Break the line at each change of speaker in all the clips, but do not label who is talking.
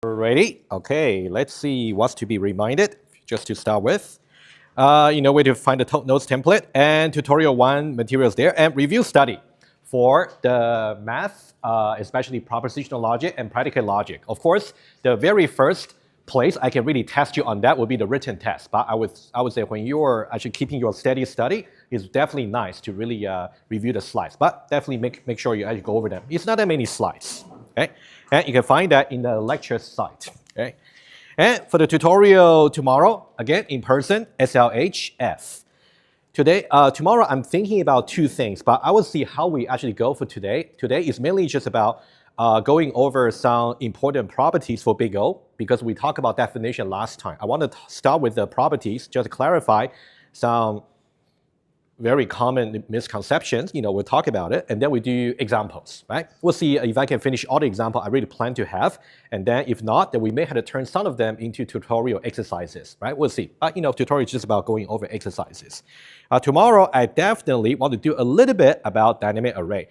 Ready? Okay, let's see what's to be reminded, just to start with. Where to find the notes template and tutorial 1 materials there, and review study for the math, especially propositional logic and predicate logic. Of course, the very first place I can really test you on that would be the written test. But I would say when you're actually keeping your steady study, it's definitely nice to really review the slides. But definitely make sure you actually go over them. It's not that many slides. Okay, and you can find that in the lecture site. Okay, and for the tutorial tomorrow, again in person, SLHF. Tomorrow I'm thinking about two things, but I will see how we actually go for today. Today is mainly just about going over some important properties for big O, because we talked about definition last time. I want to start with the properties, just to clarify some very common misconceptions. We'll talk about it, and then we do examples, right? We'll see if I can finish all the examples I really plan to have, and then if not, then we may have to turn some of them into tutorial exercises, right? We'll see. Tutorial is just about going over exercises. Tomorrow, I definitely want to do a little bit about dynamic array.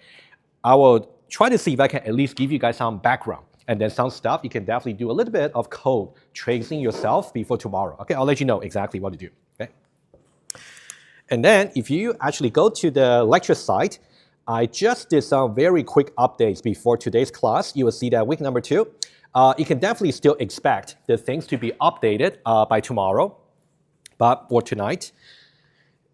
I will try to see if I can at least give you guys some background, and then some stuff you can definitely do a little bit of code tracing yourself before tomorrow. Okay, I'll let you know exactly what to do. Okay. And then if you actually go to the lecture site, I just did some very quick updates before today's class. You will see that week number 2, you can definitely still expect the things to be updated by tomorrow, but for tonight.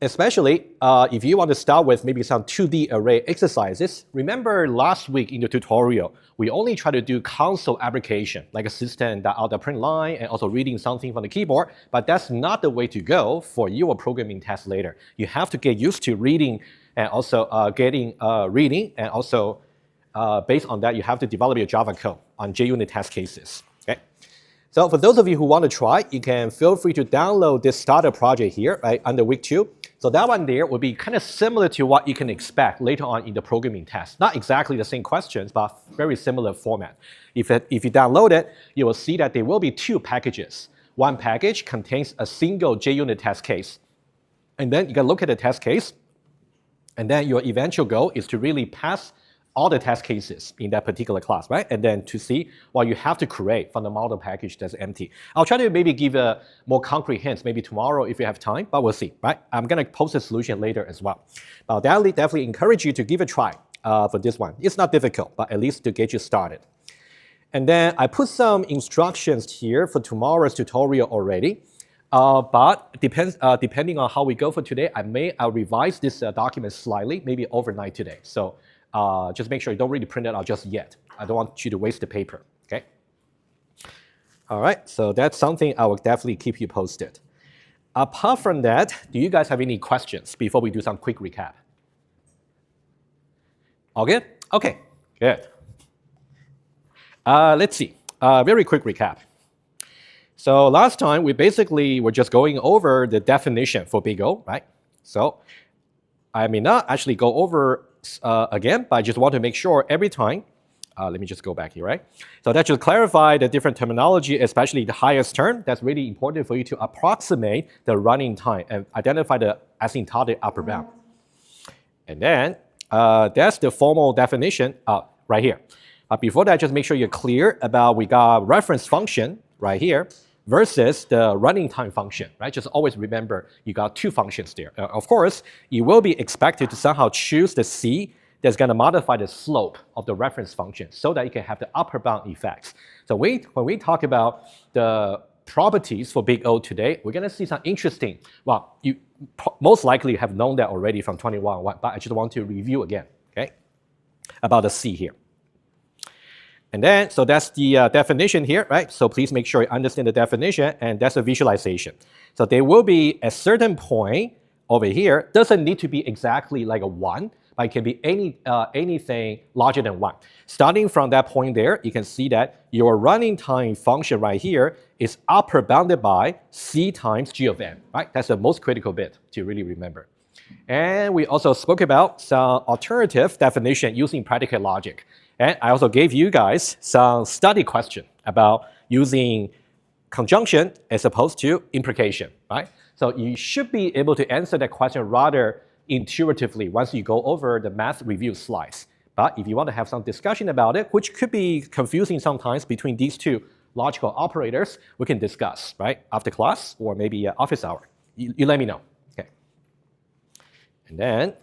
Especially if you want to start with maybe some 2D array exercises. Remember last week in the tutorial, we only try to do console application, like a system that out the print line and also reading something from the keyboard, but that's not the way to go for your programming test later. You have to get used to reading and also reading, and also based on that, you have to develop your Java code on JUnit test cases. Okay. So for those of you who want to try, you can feel free to download this starter project here, right, under week 2. So that one there will be kind of similar to what you can expect later on in the programming test. Not exactly the same questions, but very similar format. If you download it, you will see that there will be 2 packages. One package contains a single JUnit test case. And then you can look at the test case, and then your eventual goal is to really pass all the test cases in that particular class, right? And then to see what you have to create from the model package that's empty. I'll try to maybe give a more concrete hints maybe tomorrow if you have time, but we'll see, right? I'm going to post a solution later as well. I'll definitely encourage you to give a try for this one. It's not difficult, but at least to get you started. And then I put some instructions here for tomorrow's tutorial already. But depending on how we go for today, I'll revise this document slightly, maybe overnight today. So just make sure you don't really print it out just yet. I don't want you to waste the paper, okay? All right, so that's something I will definitely keep you posted. Apart from that, do you guys have any questions before we do some quick recap? All good? Okay, good. Let's see, very quick recap. So last time, we basically were just going over the definition for big O, right? So I may not actually go over again, but I just want to make sure every time, let me just go back here, right? So that should clarify the different terminology, especially the highest term. That's really important for you to approximate the running time and identify the asymptotic upper bound. And then that's the formal definition right here. Before that, just make sure you're clear about we got reference function right here versus the running time function, right? Just always remember you got 2 functions there. Of course, you will be expected to somehow choose the C that's going to modify the slope of the reference function so that you can have the upper bound effects. So when we talk about the properties for big O today, we're going to see some interesting, well, you most likely have known that already from 2101, but I just want to review again, okay, about the C here. And then, so that's the definition here, right? So please make sure you understand the definition, and that's a visualization. So there will be a certain point over here, doesn't need to be exactly like a 1, but it can be anything larger than 1. Starting from that point there, you can see that your running time function right here is upper bounded by C times G of n, right? That's the most critical bit to really remember. And we also spoke about some alternative definition using predicate logic. And I also gave you guys some study question about using conjunction as opposed to implication, right? So you should be able to answer that question rather intuitively once you go over the math review slides. But if you want to have some discussion about it, which could be confusing sometimes between these two logical operators, we can discuss, right? After class or maybe office hour. You let me know, okay? And then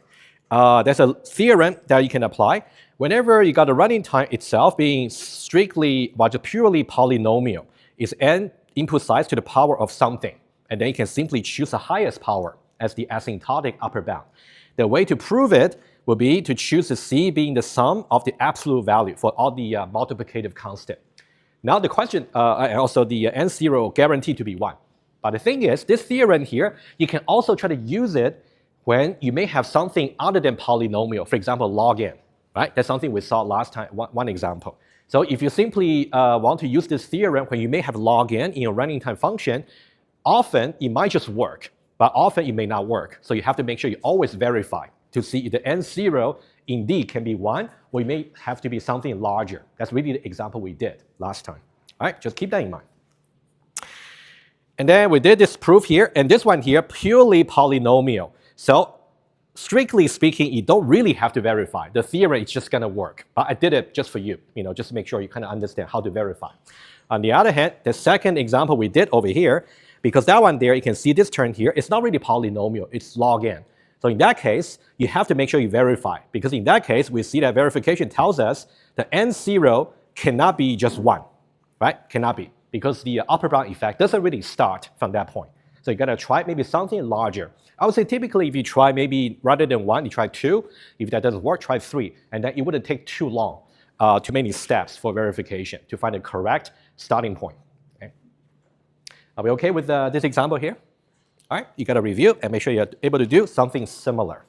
there's a theorem that you can apply. Whenever you got the running time itself being strictly, well, just purely polynomial, is n input size to the power of something. And then you can simply choose the highest power as the asymptotic upper bound. The way to prove it would be to choose the c being the sum of the absolute value for all the multiplicative constant. Now the question, and also the n0 guaranteed to be 1. But the thing is, this theorem here, you can also try to use it when you may have something other than polynomial, for example, log n, right? That's something we saw last time, one example. So if you simply want to use this theorem when you may have log n in your running time function, often it might just work, but often it may not work. So you have to make sure you always verify to see if the n0 indeed can be 1, or it may have to be something larger. That's really the example we did last time. All right, just keep that in mind. And then we did this proof here, and this one here, purely polynomial. So strictly speaking, you don't really have to verify. The theorem is just going to work. But I did it just for you, just to make sure you kind of understand how to verify. On the other hand, the second example we did over here, because that one there, you can see this term here, it's not really polynomial, it's log n. So in that case, you have to make sure you verify, because in that case, we see that verification tells us the n0 cannot be just 1, right? Cannot be, because the upper bound effect doesn't really start from that point. So you got to try maybe something larger. I would say typically if you try maybe rather than 1, you try 2. If that doesn't work, try 3. And then it wouldn't take too long, too many steps for verification to find the correct starting point. Okay. Are we okay with this example here? All right, you got to review and make sure you're able to do something similar.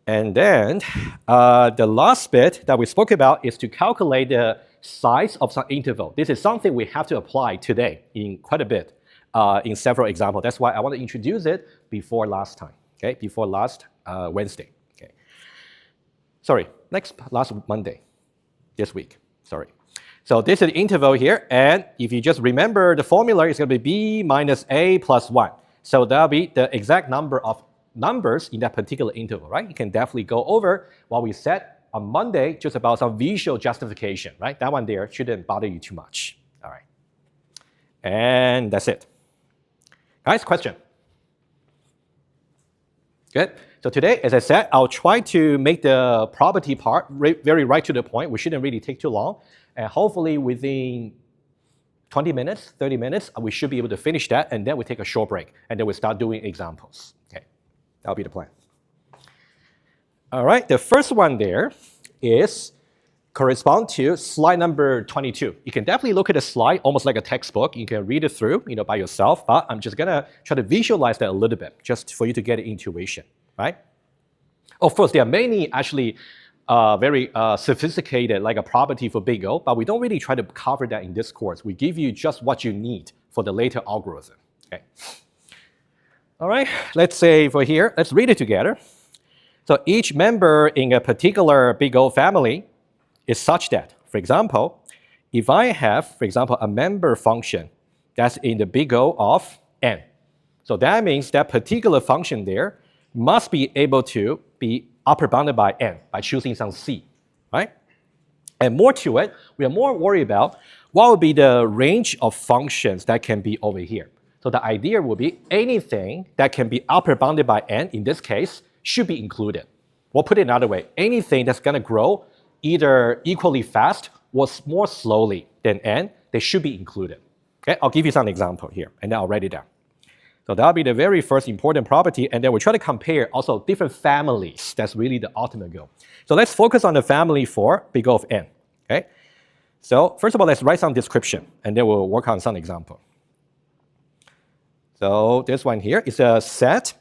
And then the last bit that we spoke about is to calculate the size of some interval. This is something we have to apply today in quite a bit in several examples. That's why I want to introduce it before last time, okay? Before last Wednesday, okay? Sorry, last Monday, this week, sorry. So this is the interval here, and if you just remember the formula, it's going to be b minus a plus 1. So that'll be the exact number of numbers in that particular interval, right? You can definitely go over what we said on Monday, just about some visual justification, right? That one there shouldn't bother you too much. All right. And that's it. Guys, question? Good. So today, as I said, I'll try to make the property part very right to the point. We shouldn't really take too long. And hopefully within 20 minutes, 30 minutes, we should be able to finish that. And then we take a short break. And then we start doing examples. Okay, that'll be the plan. All right, the first one there is correspond to slide number 22. You can definitely look at the slide almost like a textbook. You can read it through, by yourself. But I'm just gonna try to visualize that a little bit, just for you to get an intuition, right? Of course, there are many actually very sophisticated, like a property for big O, but we don't really try to cover that in this course. We give you just what you need for the later algorithm. Okay. All right, let's say for here, let's read it together. So each member in a particular big O family is such that, for example, if I have, for example, a member function that's in the big O of n, so that means that particular function there must be able to be upper bounded by n by choosing some c, right? And more to it, we are more worried about what would be the range of functions that can be over here. So the idea would be anything that can be upper bounded by n, in this case, should be included. We'll put it another way. Anything that's going to grow either equally fast or more slowly than n, they should be included. Okay, I'll give you some example here, and then I'll write it down. So that'll be the very first important property, and then we'll try to compare also different families. That's really the ultimate goal. So let's focus on the family for big O of n. Okay. So first of all, let's write some description, and then we'll work on some example. So this one here is a set.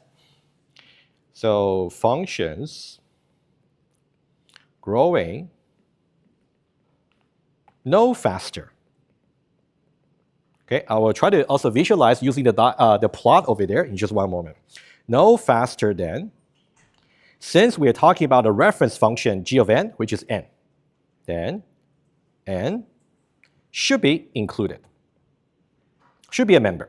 So functions growing no faster. Okay, I will try to also visualize using the plot over there in just one moment. No faster than, since we are talking about a reference function g of n, which is n, then n should be included, should be a member.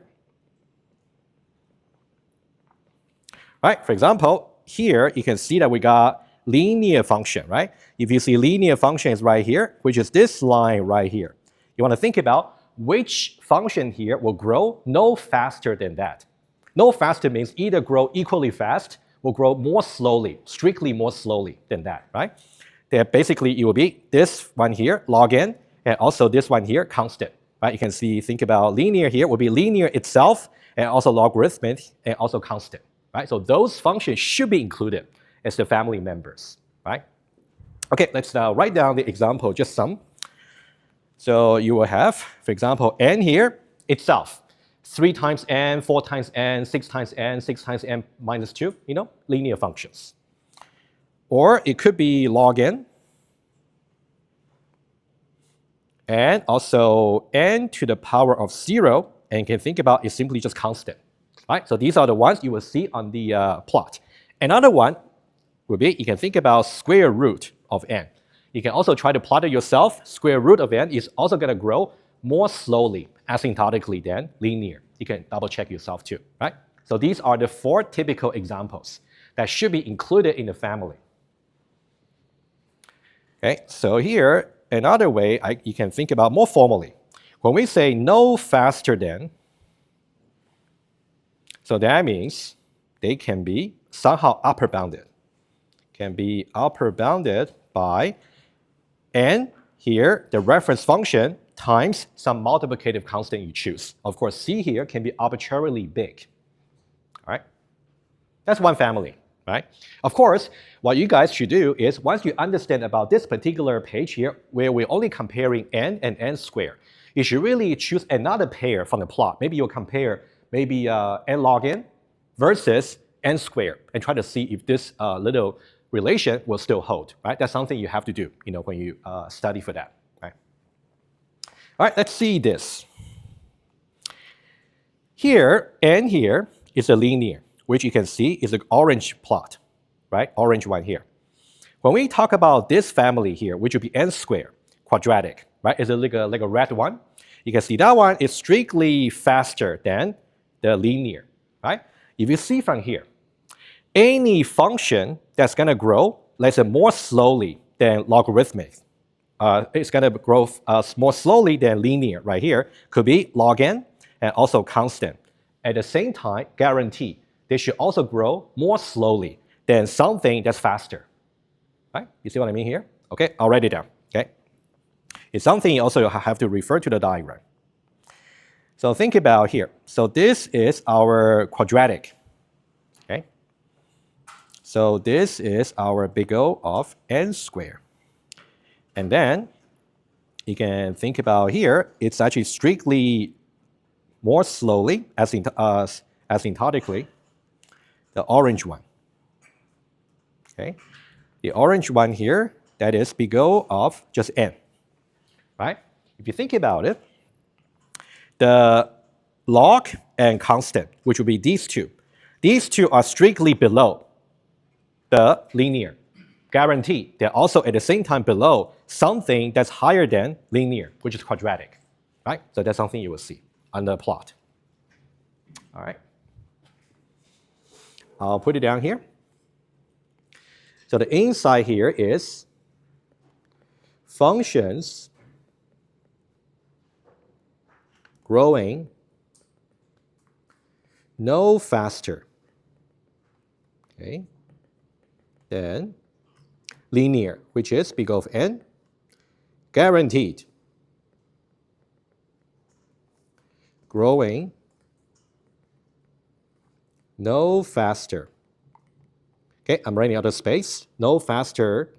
Right, for example, here you can see that we got linear function, right? If you see linear function is right here, which is this line right here, You want to think about which function here will grow no faster than that. No faster means either grow equally fast or grow more slowly, strictly more slowly than that, right? Then basically it will be this one here, log n, and also this one here, constant, right? You can see, think about linear here will be linear itself, and also logarithmic, and also constant, right? So those functions should be included as the family members, right? Okay, let's now write down the example, just some. So you will have, for example, n here itself, 3 times n, 4 times n, 6 times n, 6 times n minus 2, linear functions. Or it could be log n, and also n to the power of 0, and you can think about it's simply just constant, right? So these are the ones you will see on the plot. Another one would be, you can think about square root of n. You can also try to plot it yourself. Square root of n is also going to grow more slowly, asymptotically than linear. You can double check yourself too, right? So these are the 4 typical examples that should be included in the family. Okay, so here, another way you can think about more formally. When we say no faster than, so that means they can be somehow upper bounded. Can be upper bounded by n here, the reference function, times some multiplicative constant you choose. Of course, c here can be arbitrarily big. All right? That's one family, right? Of course, what you guys should do is, once you understand about this particular page here, where we're only comparing n and n squared, you should really choose another pair from the plot. Maybe you'll compare maybe n log n versus n squared, and try to see if this little relation will still hold, right? That's something you have to do, when you study for that, right? All right, let's see this. Here, n here is a linear, which you can see is an orange plot, right? Orange one here. When we talk about this family here, which would be n squared, quadratic, right? Is it like a red one? You can see that one is strictly faster than the linear, right? If you see from here, any function that's going to grow, let's say, more slowly than logarithmic, it's going to grow more slowly than linear right here, could be log n and also constant. At the same time, guarantee they should also grow more slowly than something that's faster. Right? You see what I mean here? Okay, I'll write it down. Okay, it's something you also have to refer to the diagram. So think about here. So this is our quadratic. Okay. So this is our big O of n squared. And then you can think about here, it's actually strictly more slowly, asymptotically, the orange one. Okay. The orange one here, that is big O of just n. Right? If you think about it, the log and constant, which would be these two are strictly below the linear. Guaranteed, they're also at the same time below something that's higher than linear, which is quadratic. Right? So that's something you will see on the plot. All right. I'll put it down here. So the inside here is functions growing no faster, okay, than linear, which is big O of n, guaranteed growing no faster. Okay, I'm running out of space. No faster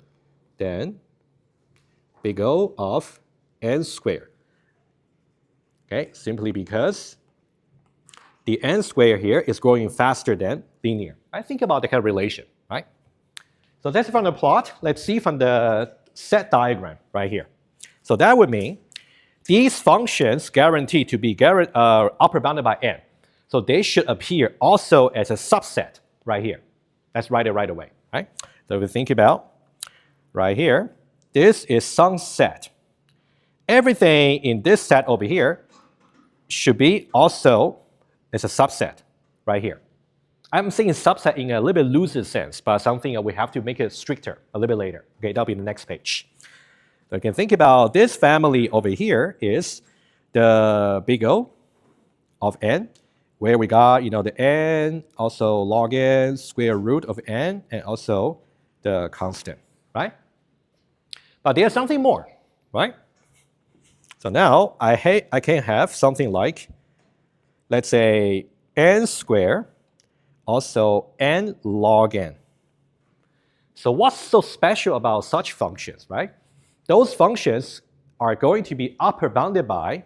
than big O of n squared. Okay, simply because the n squared here is growing faster than linear. I think about the kind of relation, right? So that's from the plot. Let's see from the set diagram right here. So that would mean these functions guaranteed to be upper bounded by n. So they should appear also as a subset right here. Let's write it right away, right? So if we think about right here, this is some set. Everything in this set over here should be also as a subset right here. I'm saying subset in a little bit looser sense, but something that we have to make it stricter a little bit later. Okay, that'll be the next page. So you can think about this family over here is the big O of n, where we got, the n, also log n, square root of n, and also the constant, right? But there's something more, right? So now I can have something like, let's say, n squared, also n log n. So what's so special about such functions, right? Those functions are going to be upper bounded by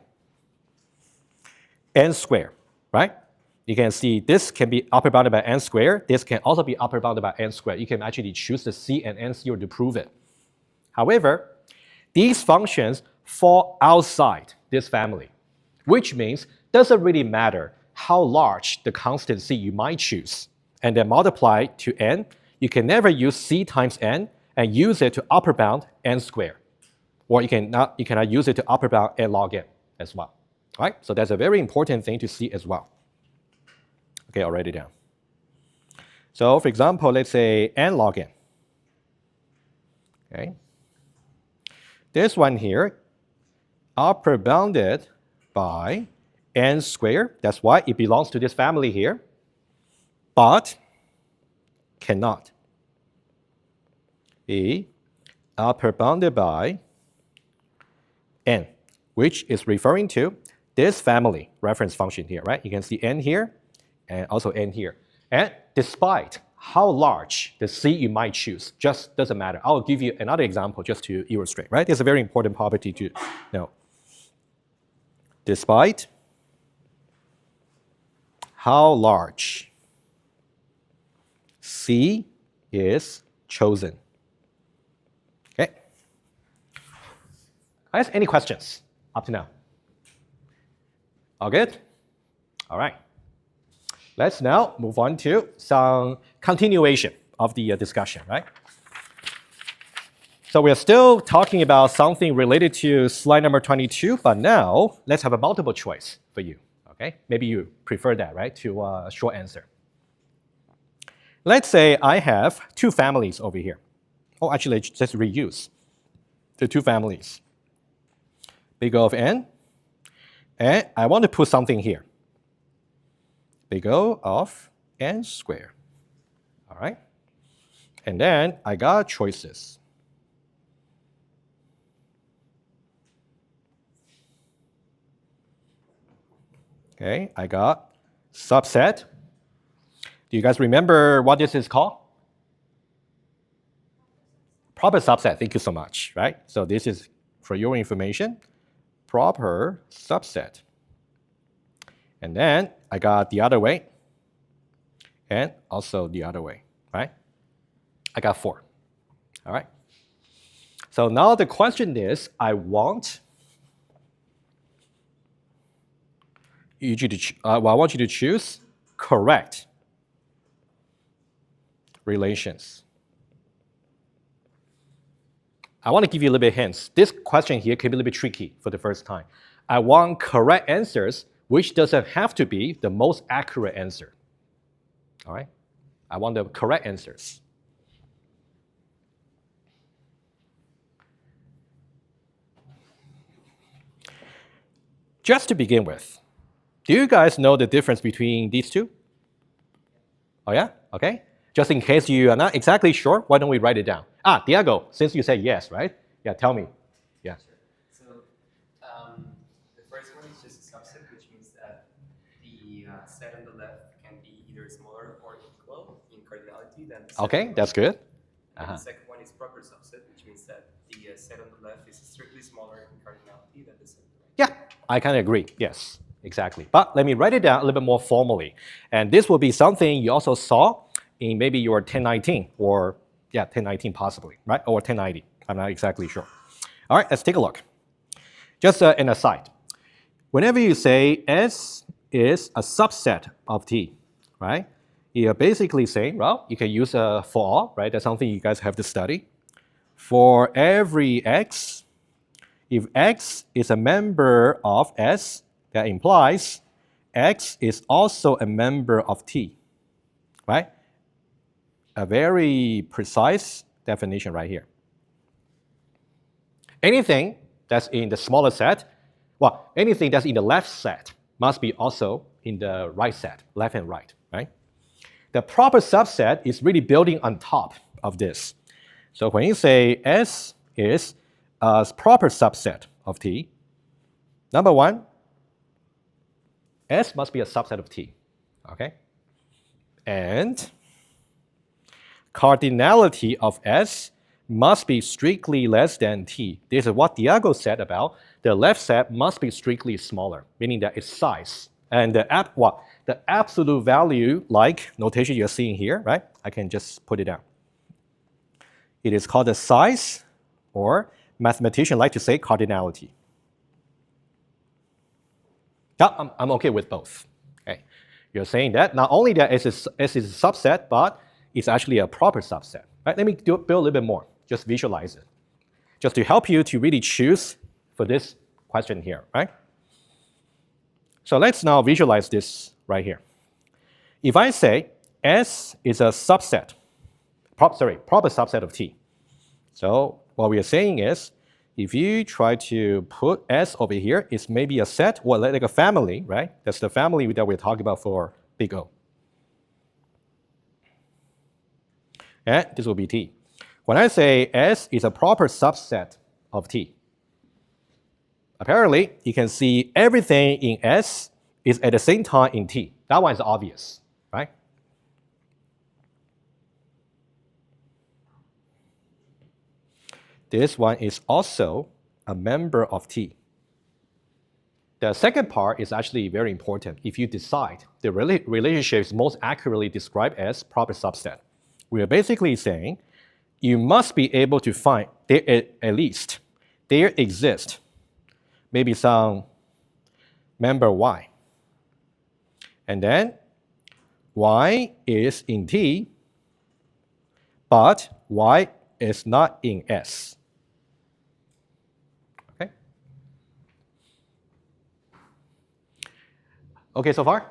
n squared, right? You can see this can be upper bounded by n squared. This can also be upper bounded by n squared. You can actually choose the C and N zero to prove it. However, these functions fall outside this family, which means doesn't really matter how large the constant C you might choose, and then multiply to n. You can never use C times n and use it to upper bound n squared, or you cannot use it to upper bound n log n as well. All right, so that's a very important thing to see as well. Okay, I'll write it down. So for example, let's say n log n. Okay, this one here, upper bounded by n squared. That's why it belongs to this family here, but cannot be upper bounded by n, which is referring to this family reference function here, right? You can see n here and also n here. And despite how large the C you might choose, just doesn't matter. I'll give you another example just to illustrate, right? It's a very important property to know. Despite how large C is chosen. Okay. Guys, any questions up to now? All good? All right. Let's now move on to some continuation of the discussion, right? So we're still talking about something related to slide number 22, but now let's have a multiple choice for you, okay? Maybe you prefer that, right, to a short answer. Let's say I have two families over here. Oh, actually, let's just reuse the two families. Big O of n, and I want to put something here. Big O of n squared, all right? And then I got choices. Okay, I got subset. Do you guys remember what this is called? Proper subset, thank you so much, right? So this is, for your information, proper subset. And then I got the other way, and also the other way, right? I got 4, all right? So now the question is, I want you to choose correct relations. I want to give you a little bit of hints. This question here can be a little bit tricky for the first time. I want correct answers, which doesn't have to be the most accurate answer. All right? I want the correct answers. Just to begin with, do you guys know the difference between these two? Oh yeah? Okay. Just in case you are not exactly sure, why don't we write it down? Diego, since you said yes, right? Yeah, tell me. Yeah.
Sure. So the first one is just a subset, which means that the set on the left can be either smaller or equal in cardinality than the set
Okay,
on the
that's
right.
good.
And the second one is proper subset, which means that the set on the left is strictly smaller in cardinality than the set on the right.
Yeah, I kind of agree. Yes, exactly. But let me write it down a little bit more formally. And this will be something you also saw in maybe your 1019 or, 1019 possibly, right? Or 1090. I'm not exactly sure. All right, let's take a look. Just an aside. Whenever you say S is a subset of T, right? You're basically saying, well, you can use for all, right? That's something you guys have to study. For every X, if X is a member of S, that implies X is also a member of T, right? A very precise definition right here. Anything that's in the smaller set, well, anything that's in the left set must be also in the right set, left and right, right? The proper subset is really building on top of this. So when you say S is a proper subset of T, number one, S must be a subset of T, okay? And cardinality of S must be strictly less than T. This is what Diago said about the left set must be strictly smaller, meaning that its size. And the absolute value, like notation you're seeing here, right? I can just put it down. It is called the size, or mathematicians like to say cardinality. Now, I'm okay with both. Okay. You're saying that not only that S is a subset, but it's actually a proper subset. Right? Let me build a little bit more. Just visualize it. Just to help you to really choose for this question here, right? So let's now visualize this right here. If I say S is a subset, proper subset of T. So what we are saying is, if you try to put S over here, it's maybe a set or like a family, right? That's the family that we're talking about for big O. And this will be T. When I say S is a proper subset of T, apparently you can see everything in S is at the same time in T. That one is obvious, right? This one is also a member of T. The second part is actually very important. If you decide the relationship is most accurately described as proper subset, we are basically saying you must be able to find at least there exists maybe some member Y. And then Y is in T, but Y is not in S. Okay? Okay so far?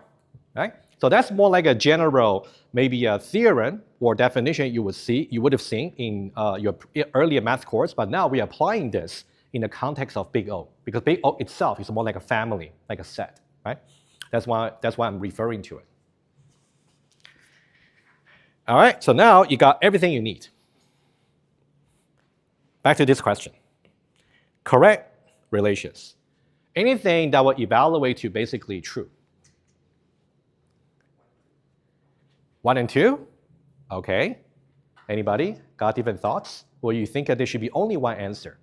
Right? So that's more like a general, maybe a theorem or definition you would have seen in your earlier math course, but now we're applying this in the context of big O, because big O itself is more like a family, like a set, right? That's why I'm referring to it. All right, so now you got everything you need. Back to this question. Correct relations. Anything that will evaluate to basically true. 1 and 2? Okay. Anybody got different thoughts? Or you think that there should be only one answer?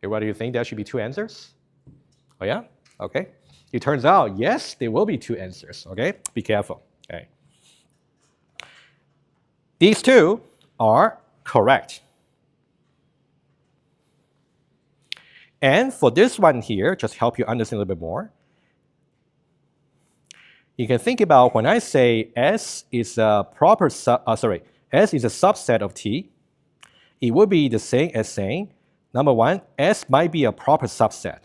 Everybody, you think there should be 2 answers? Oh yeah? Okay. It turns out, yes, there will be 2 answers. Okay? Be careful. Okay. These 2 are correct. And for this one here, just help you understand a little bit more, you can think about when I say S is a S is a subset of T, it would be the same as saying, number 1, S might be a proper subset,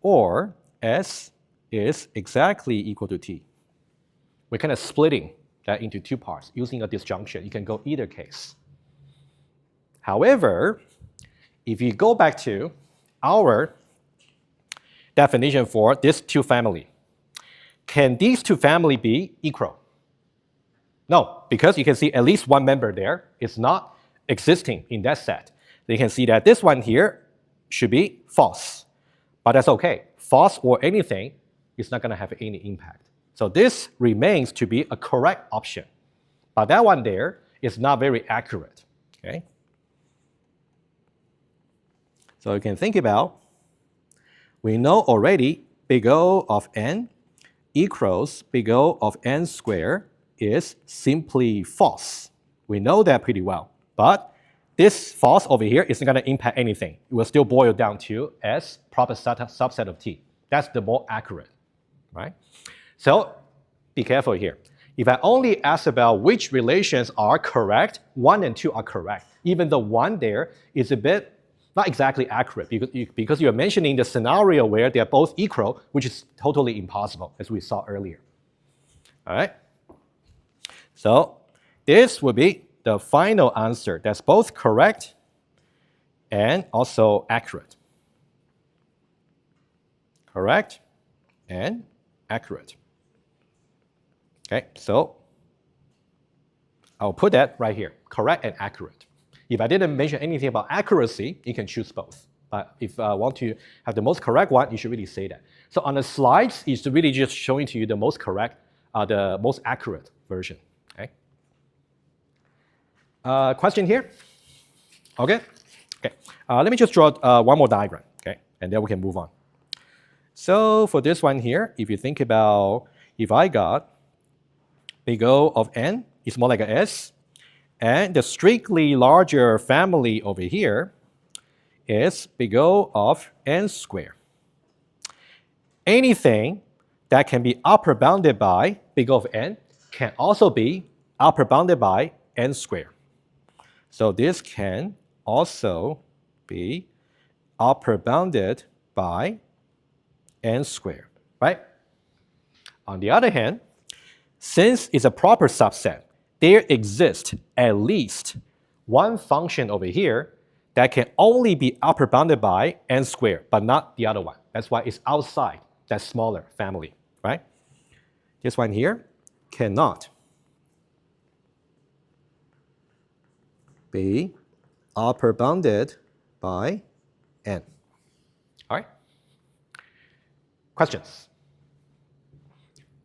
or S is exactly equal to T. We're kind of splitting that into 2 parts using a disjunction. You can go either case. However, if you go back to our definition for this 2 family, can these 2 family be equal? No, because you can see at least one member there is not existing in that set. You can see that this one here should be false, but that's okay. False or anything is not going to have any impact. So this remains to be a correct option, but that one there is not very accurate. Okay. So you can think about, we know already big O of n equals big O of n squared is simply false. We know that pretty well, but this false over here isn't going to impact anything. It will still boil down to S proper subset of T. That's the more accurate, right? So be careful here. If I only ask about which relations are correct, 1 and 2 are correct. Even though 1 there is a bit not exactly accurate because you're mentioning the scenario where they're both equal, which is totally impossible, as we saw earlier. All right? So this would be the final answer. That's both correct and also accurate. Correct and accurate. Okay, so I'll put that right here, correct and accurate. If I didn't mention anything about accuracy, you can choose both. But if I want to have the most correct one, you should really say that. So on the slides, it's really just showing to you the most correct, the most accurate version. Okay. Question here? Okay. Okay. Let me just draw one more diagram. Okay, and then we can move on. So for this one here, if you think about if I got big O of n is more like a S, and the strictly larger family over here is big O of n squared. Anything that can be upper bounded by big O of n can also be upper bounded by n squared. So this can also be upper bounded by n squared, right? On the other hand, since it's a proper subset, there exists at least one function over here that can only be upper bounded by n squared, but not the other one. That's why it's outside that smaller family, right? This one here cannot be upper bounded by n. All right? Questions?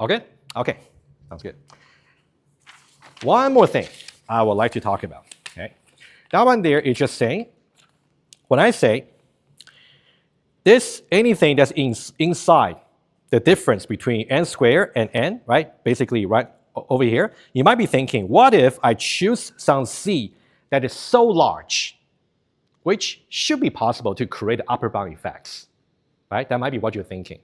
Okay? Okay, sounds good. One more thing I would like to talk about, okay? That one there is just saying, when I say this, anything that's inside the difference between n squared and n, right? Basically right over here, you might be thinking, what if I choose some c that is so large, which should be possible to create upper bound effects, right? That might be what you're thinking.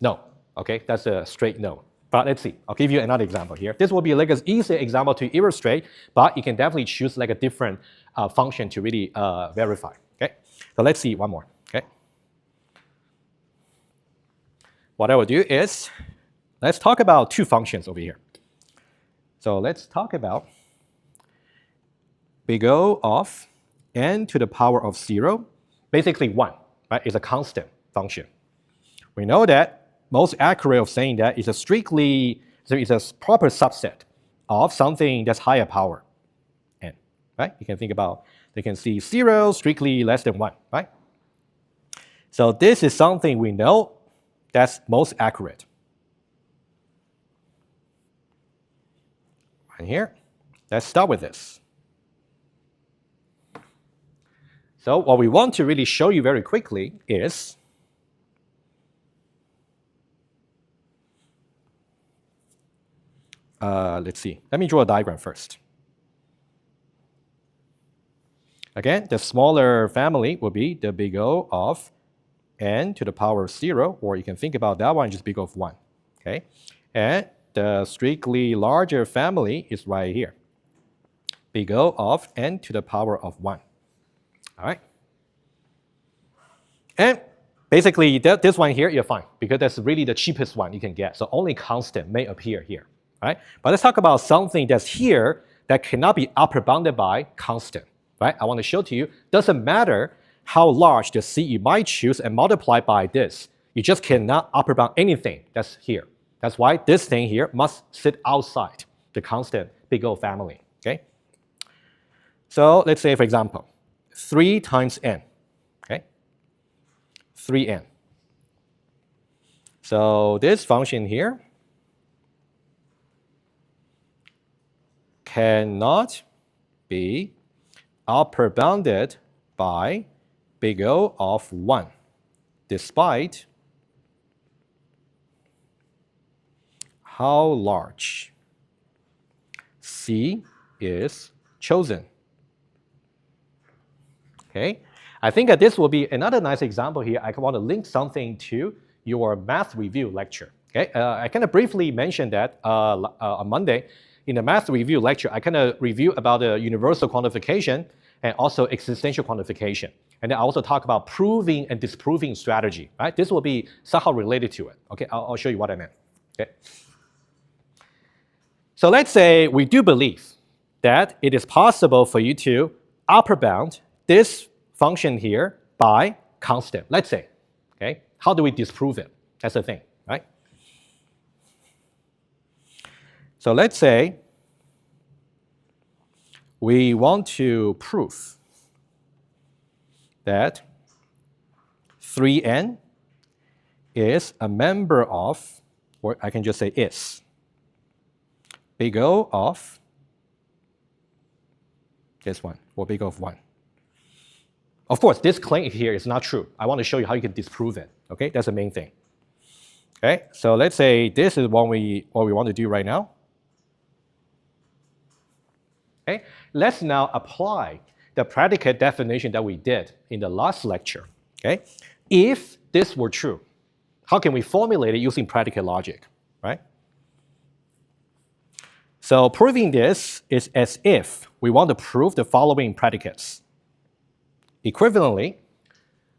No, okay, that's a straight no. But let's see, I'll give you another example here. This will be like an easy example to illustrate, but you can definitely choose like a different function to really verify, okay? So let's see one more, okay? What I will do is, let's talk about two functions over here. So let's talk about big O of n to the power of 0, basically 1, right? It's a constant function. We know that most accurate of saying that is a strictly, so it's a proper subset of something that's higher power, n, right? You can think about, they can see 0 strictly less than 1, right? So this is something we know that's most accurate. Right here, let's start with this. So what we want to really show you very quickly is let's see. Let me draw a diagram first. Again, the smaller family will be the big O of n to the power of 0, or you can think about that one just big O of 1. Okay, and the strictly larger family is right here. Big O of n to the power of 1. All right. And basically, this one here, you're fine, because that's really the cheapest one you can get. So only constant may appear here. Right? But let's talk about something that's here that cannot be upper bounded by constant. Right? I want to show to you, doesn't matter how large the c you might choose and multiply by this. You just cannot upper bound anything that's here. That's why this thing here must sit outside the constant big O family. Okay? So let's say, for example, 3 times n. Okay? 3n. So this function here cannot be upper bounded by big O of 1, despite how large c is chosen. Okay, I think that this will be another nice example here. I want to link something to your math review lecture. Okay, I kind of briefly mentioned that on Monday. In the math review lecture, I kind of review about the universal quantification and also existential quantification. And then I also talk about proving and disproving strategy, right? This will be somehow related to it. Okay, I'll show you what I meant. Okay. So let's say we do believe that it is possible for you to upper bound this function here by constant, let's say. Okay? How do we disprove it? That's the thing, right? So let's say we want to prove that 3n is a member of, or I can just say is, big O of this one, or big O of 1. Of course, this claim here is not true. I want to show you how you can disprove it. Okay, that's the main thing. Okay, so let's say this is what we want to do right now. Okay, let's now apply the predicate definition that we did in the last lecture. Okay, if this were true, how can we formulate it using predicate logic, right? So proving this is as if we want to prove the following predicates. Equivalently,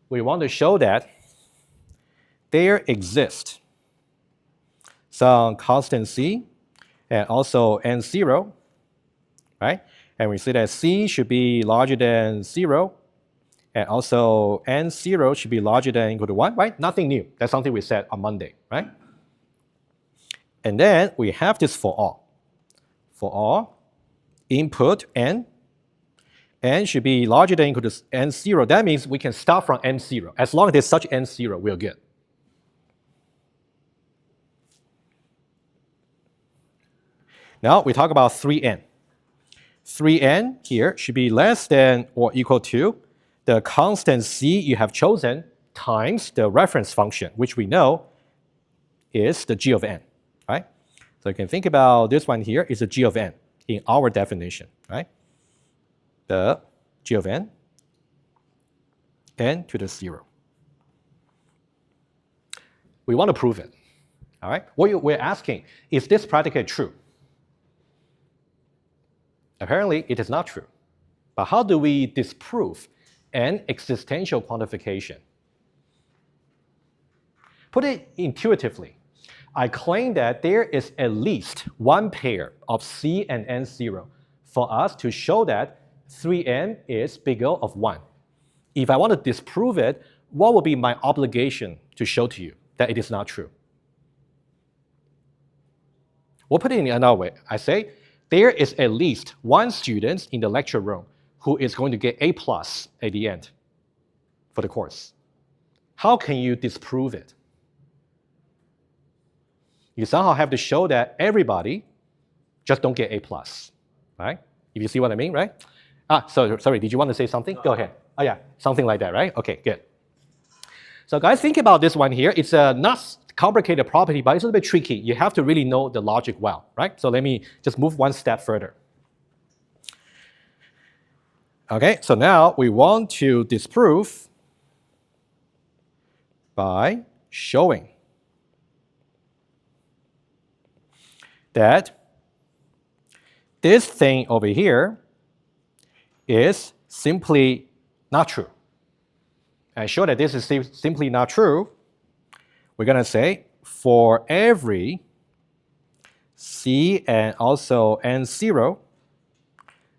we want to show that there exists some constant C and also N0, right? And we say that C should be larger than 0, and also N0 should be larger than or equal to 1, right? Nothing new. That's something we said on Monday, right? And then we have this for all. For all, input N should be larger than or equal to N0. That means we can start from N0. As long as there's such N0, we're good. Now we talk about 3n. 3n here should be less than or equal to the constant C you have chosen times the reference function, which we know is the g of n, right? So you can think about this one here is a g of n in our definition, right? The g of n, n to the 0. We want to prove it, all right? What we're asking, is this predicate true? Apparently, it is not true. But how do we disprove an existential quantification? Put it intuitively. I claim that there is at least one pair of C and N0 for us to show that 3n is bigger of 1. If I want to disprove it, what would be my obligation to show to you that it is not true? We'll put it in another way. I say, there is at least one student in the lecture room who is going to get A+ at the end for the course. How can you disprove it? You somehow have to show that everybody just don't get A+, right? If you see what I mean, right? Sorry, did you want to say something? Go ahead. Oh yeah, something like that, right? Okay, good. So guys, think about this one here. It's a not complicated property, but it's a little bit tricky. You have to really know the logic well, right? So let me just move one step further. Okay, so now we want to disprove by showing that this thing over here is simply not true. And show that this is simply not true, we're going to say for every C and also N0,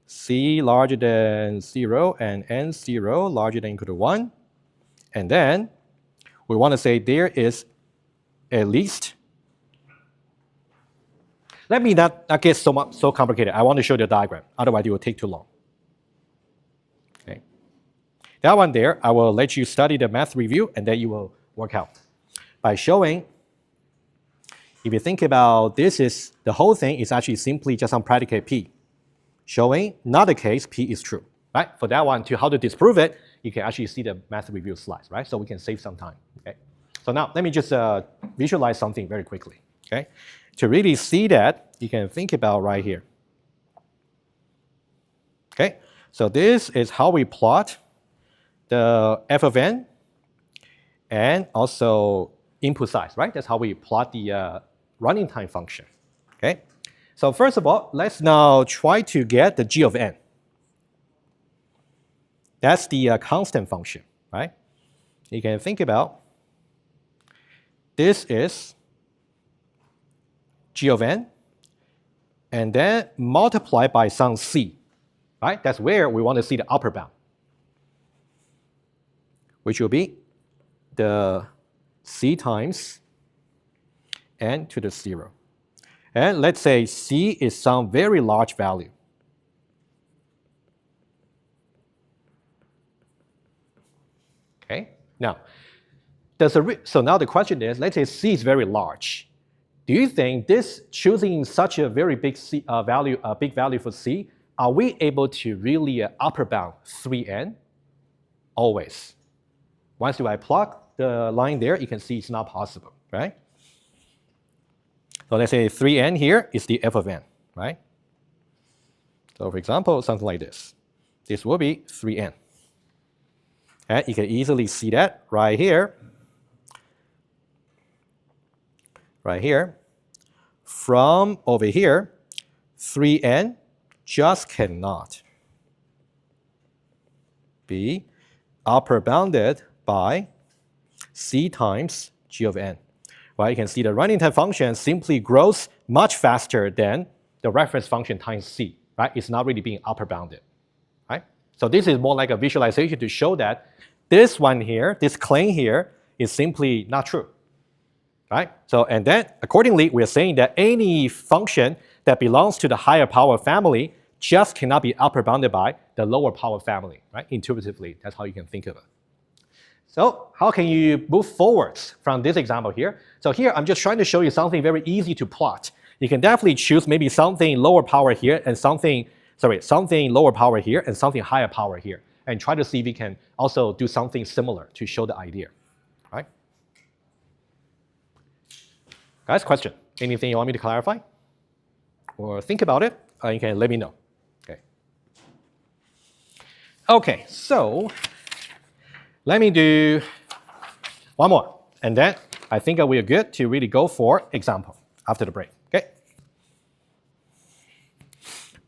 C larger than 0 and N0 larger than or equal to 1, and then we want to say there is at least, let me not get so complicated. I want to show the diagram, otherwise it will take too long. Okay. That one there, I will let you study the math review and then you will work out. By showing, if you think about this, is the whole thing is actually simply just on predicate P. Showing not the case P is true, right? For that one, to how to disprove it, you can actually see the math review slides, right? So we can save some time, okay? So now let me just visualize something very quickly, okay? To really see that, you can think about right here. Okay, so this is how we plot the f of n and also input size, right? That's how we plot the running time function, okay? So first of all, let's now try to get the g of n. That's the constant function, right? You can think about this is g of n, and then multiply by some c, right? That's where we want to see the upper bound. which will be the C times n to the 0. And let's say C is some very large value. Okay, now, so now the question is, let's say C is very large. Do you think this choosing such a very big big value for C, are we able to really upper bound 3n? Always. Once I plug the line there, you can see it's not possible, right? So let's say 3n here is the f of n, right? So for example, something like this. This will be 3n. And you can easily see that right here. Right here. From over here, 3n just cannot be upper bounded by C times g of n. Right? You can see the running time function simply grows much faster than the reference function times C. Right? It's not really being upper bounded. Right? So this is more like a visualization to show that this one here, this claim here, is simply not true. Right? So, and then accordingly, we're saying that any function that belongs to the higher power family just cannot be upper bounded by the lower power family. Right? Intuitively, that's how you can think of it. So how can you move forwards from this example here? So here, I'm just trying to show you something very easy to plot. You can definitely choose maybe something lower power here and something lower power here and something higher power here, and try to see if we can also do something similar to show the idea. Right? Guys, question? Anything you want me to clarify? Or think about it? You can let me know. Okay. Okay, so let me do one more, and then I think we are good to really go for example after the break. Okay?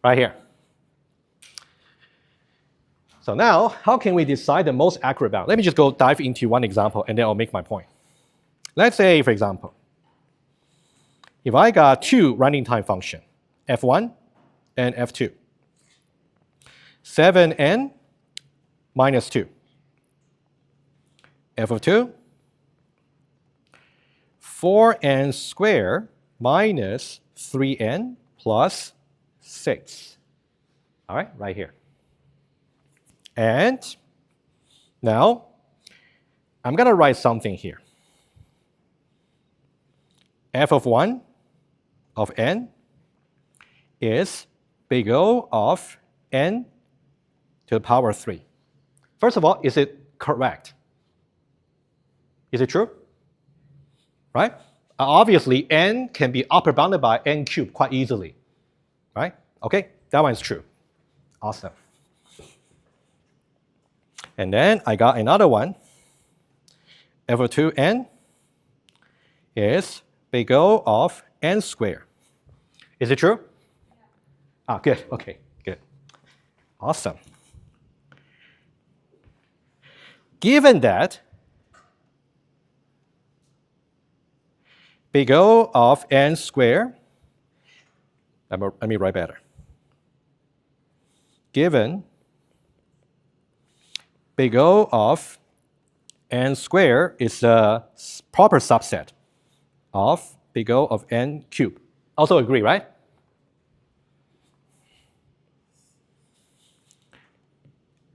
Right here. So now, how can we decide the most accurate bound? Let me just go dive into one example, and then I'll make my point. Let's say, for example, if I got two running time function, f1 and f2, 7n minus 2, f of 2, 4n squared minus 3n plus 6. All right, right here. And now, I'm going to write something here. F of 1 of n is big O of n to the power 3. First of all, is it correct? Is it true? Right? Obviously, n can be upper bounded by n cubed quite easily. Right? Okay, that one is true. Awesome. And then I got another one. F of 2n is big O of n squared. Is it true? Ah, good. Okay, good. Awesome. Given that big O of n squared, let me write better. Given big O of n squared is a proper subset of big O of n cubed. Also agree, right?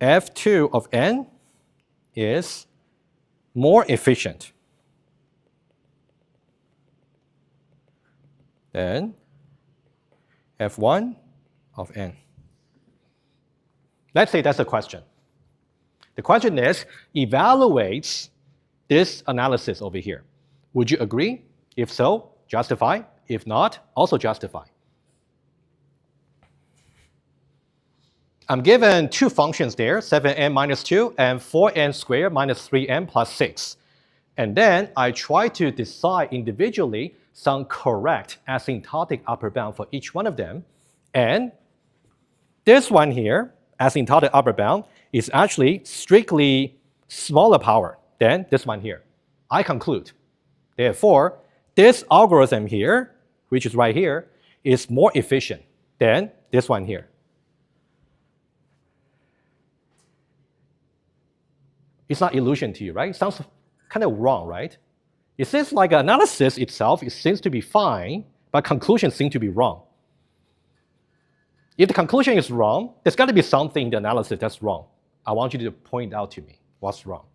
F2 of n is more efficient than F1 of n. Let's say that's a question. The question is, evaluate this analysis over here. Would you agree? If so, justify. If not, also justify. I'm given two functions there, 7n minus 2 and 4n squared minus 3n plus 6. And then I try to decide individually some correct asymptotic upper bound for each one of them. And this one here, asymptotic upper bound, is actually strictly smaller power than this one here. I conclude, therefore, this algorithm here, which is right here, is more efficient than this one here. It's not illusion to you, right? It sounds kind of wrong, right? It seems like analysis itself, it seems to be fine, but conclusions seem to be wrong. If the conclusion is wrong, there's got to be something in the analysis that's wrong. I want you to point out to me what's wrong.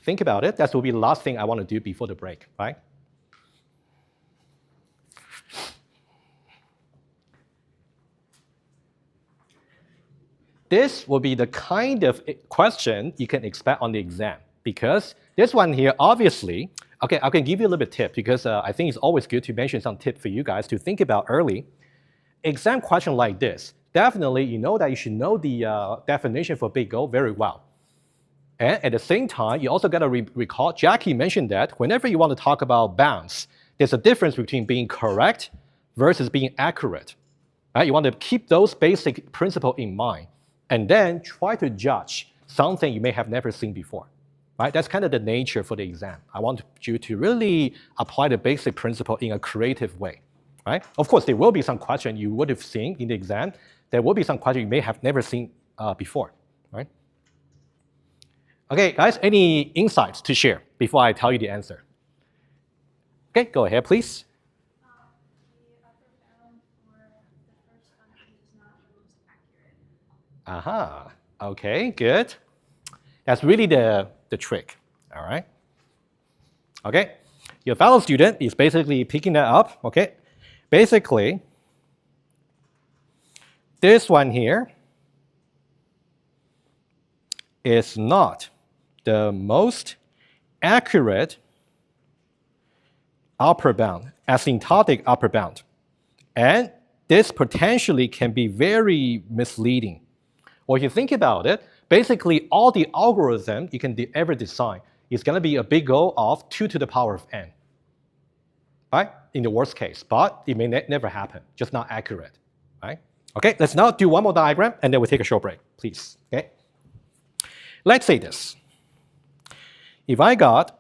Think about it. That will be the last thing I want to do before the break, right? This will be the kind of question you can expect on the exam, because this one here, obviously, okay, I can give you a little bit tip, because I think it's always good to mention some tip for you guys to think about early. Exam question like this, definitely you know that you should know the definition for big O very well. And at the same time, you also got to recall, Jackie mentioned that whenever you want to talk about bounds, there's a difference between being correct versus being accurate. Right? You want to keep those basic principles in mind, and then try to judge something you may have never seen before. Right? That's kind of the nature for the exam. I want you to really apply the basic principle in a creative way. Right? Of course, there will be some question you would have seen in the exam. There will be some question you may have never seen before. Right? Okay, guys, any insights to share before I tell you the answer? Okay, go ahead, please.
The upper bound for the first function is not the most accurate.
Aha, okay, good. That's really the trick, all right? Okay, your fellow student is basically picking that up, okay? Basically, this one here is not the most accurate upper bound, asymptotic upper bound. And this potentially can be very misleading. Well, if you think about it, basically all the algorithm you can ever design is going to be a big O of 2 to the power of n. Right? In the worst case, but it may never happen, just not accurate. Right? Okay, let's now do one more diagram and then we'll take a short break, please. Okay? Let's say this. If I got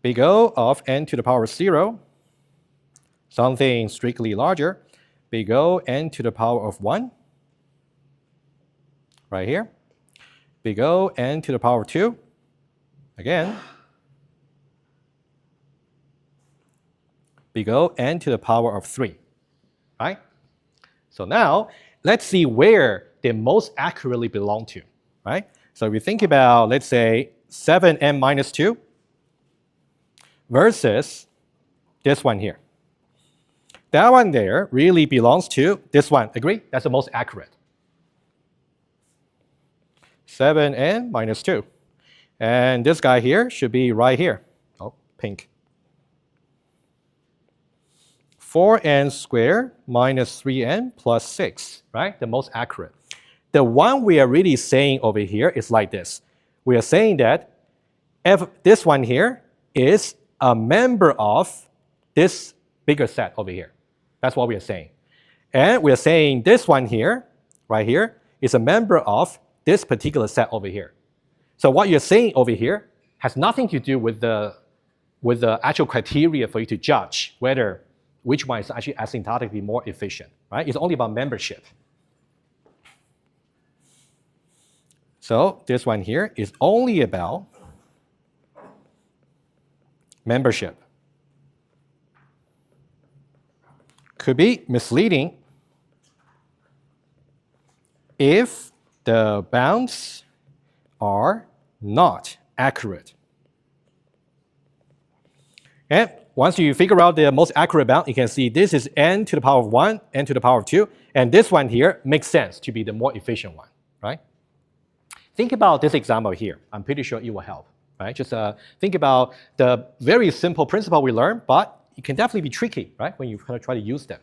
big O of n to the power of 0, something strictly larger, big O n to the power of 1, right here, big O n to the power of 2, again, big O n to the power of 3, right? So now, let's see where they most accurately belong to, right? So if we think about, let's say, 7n minus 2 versus this one here. That one there really belongs to this one. Agree? That's the most accurate. 7n minus 2. And this guy here should be right here. Oh, pink. 4n squared minus 3n plus 6, right? The most accurate. The one we are really saying over here is like this. We are saying that if this one here is a member of this bigger set over here. That's what we are saying. And we are saying this one here, right here, is a member of this particular set over here. So what you're saying over here has nothing to do with the actual criteria for you to judge whether which one is actually asymptotically more efficient, right? It's only about membership. So this one here is only about membership. Could be misleading if the bounds are not accurate. And once you figure out the most accurate bound, you can see this is n to the power of 1, n to the power of 2, and this one here makes sense to be the more efficient one, right? Think about this example here. I'm pretty sure it will help, right? Just think about the very simple principle we learned, but it can definitely be tricky, right, when you kind of try to use them.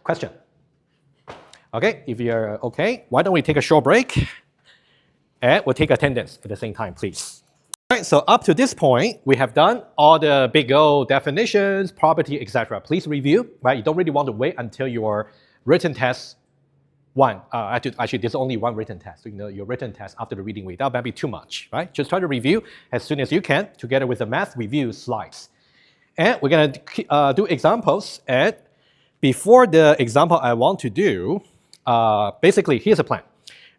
Question? Okay, if you're okay, why don't we take a short break? And we'll take attendance at the same time, please. All right, so up to this point, we have done all the big O definitions, property, etc. Please review, right? You don't really want to wait until your written test one. Actually, there's only one written test. So, your written test after the reading week. That might be too much, right? Just try to review as soon as you can, together with the math review slides. And we're going to do examples. And before the example I want to do, basically here's a plan,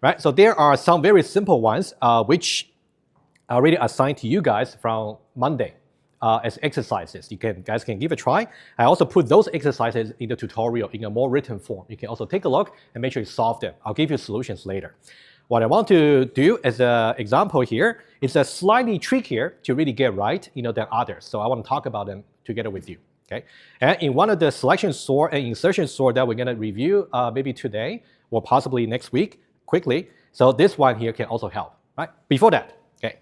right? So there are some very simple ones which are already assigned to you guys from Monday as exercises. Guys can give a try. I also put those exercises in the tutorial in a more written form. You can also take a look and make sure you solve them. I'll give you solutions later. What I want to do as an example here is a slightly trickier to really get right, than others. So I want to talk about them together with you. Okay, and in one of the selection sort and insertion sort that we're going to review maybe today or possibly next week quickly. So this one here can also help, right? Before that, okay.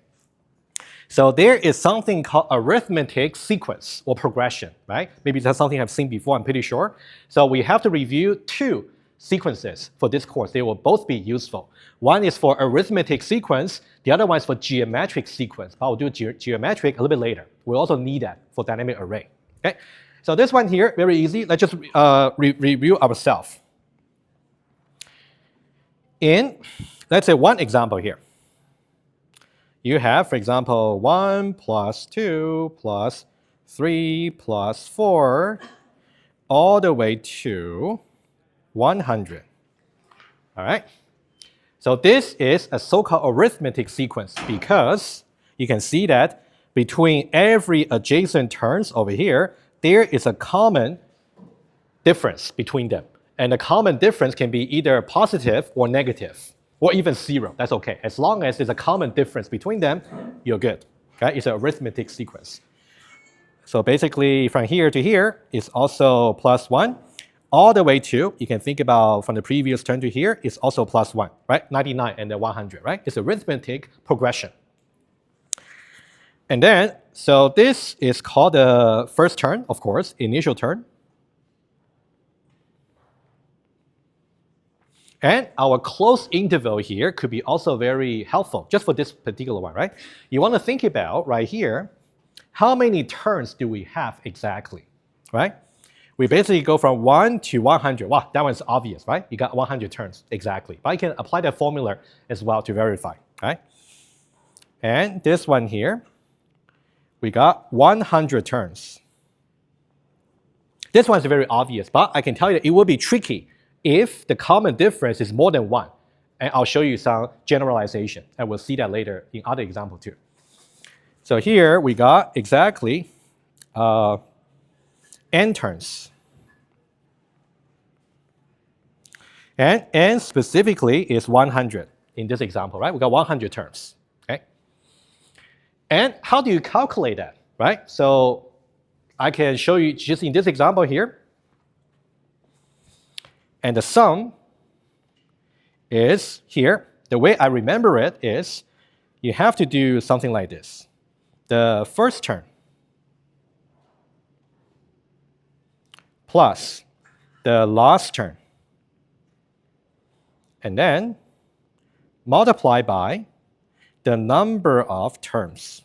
So there is something called arithmetic sequence or progression, right? Maybe that's something I've seen before, I'm pretty sure. So we have to review two sequences for this course. They will both be useful. One is for arithmetic sequence, the other one is for geometric sequence. But I'll do geometric a little bit later. We'll also need that for dynamic array. Okay, so this one here, very easy. Let's just review ourselves. Let's say one example here. You have, for example, 1 plus 2 plus 3 plus 4 all the way to 100. All right. So this is a so-called arithmetic sequence because you can see that between every adjacent terms over here, there is a common difference between them. And the common difference can be either positive or negative, or even 0. That's okay. As long as there's a common difference between them, you're good. Okay? It's an arithmetic sequence. So basically, from here to here is also plus 1. All the way to, you can think about from the previous term to here, is also plus 1, right? 99 and then 100, right? It's arithmetic progression. And then, so this is called the first term, of course, initial term. And our closed interval here could be also very helpful, just for this particular one, right? You want to think about, right here, how many terms do we have exactly, right? We basically go from 1 to 100. Wow, that one's obvious, right? You got 100 terms, exactly. But I can apply that formula as well to verify, right? And this one here, we got 100 terms. This one's very obvious, but I can tell you that it will be tricky if the common difference is more than 1. And I'll show you some generalization, and we'll see that later in other example too. So here we got exactly n terms. And n specifically is 100 in this example, right? We got 100 terms, okay? And how do you calculate that, right? So I can show you just in this example here. And the sum is here. The way I remember it is you have to do something like this. The first term plus the last term, and then multiply by the number of terms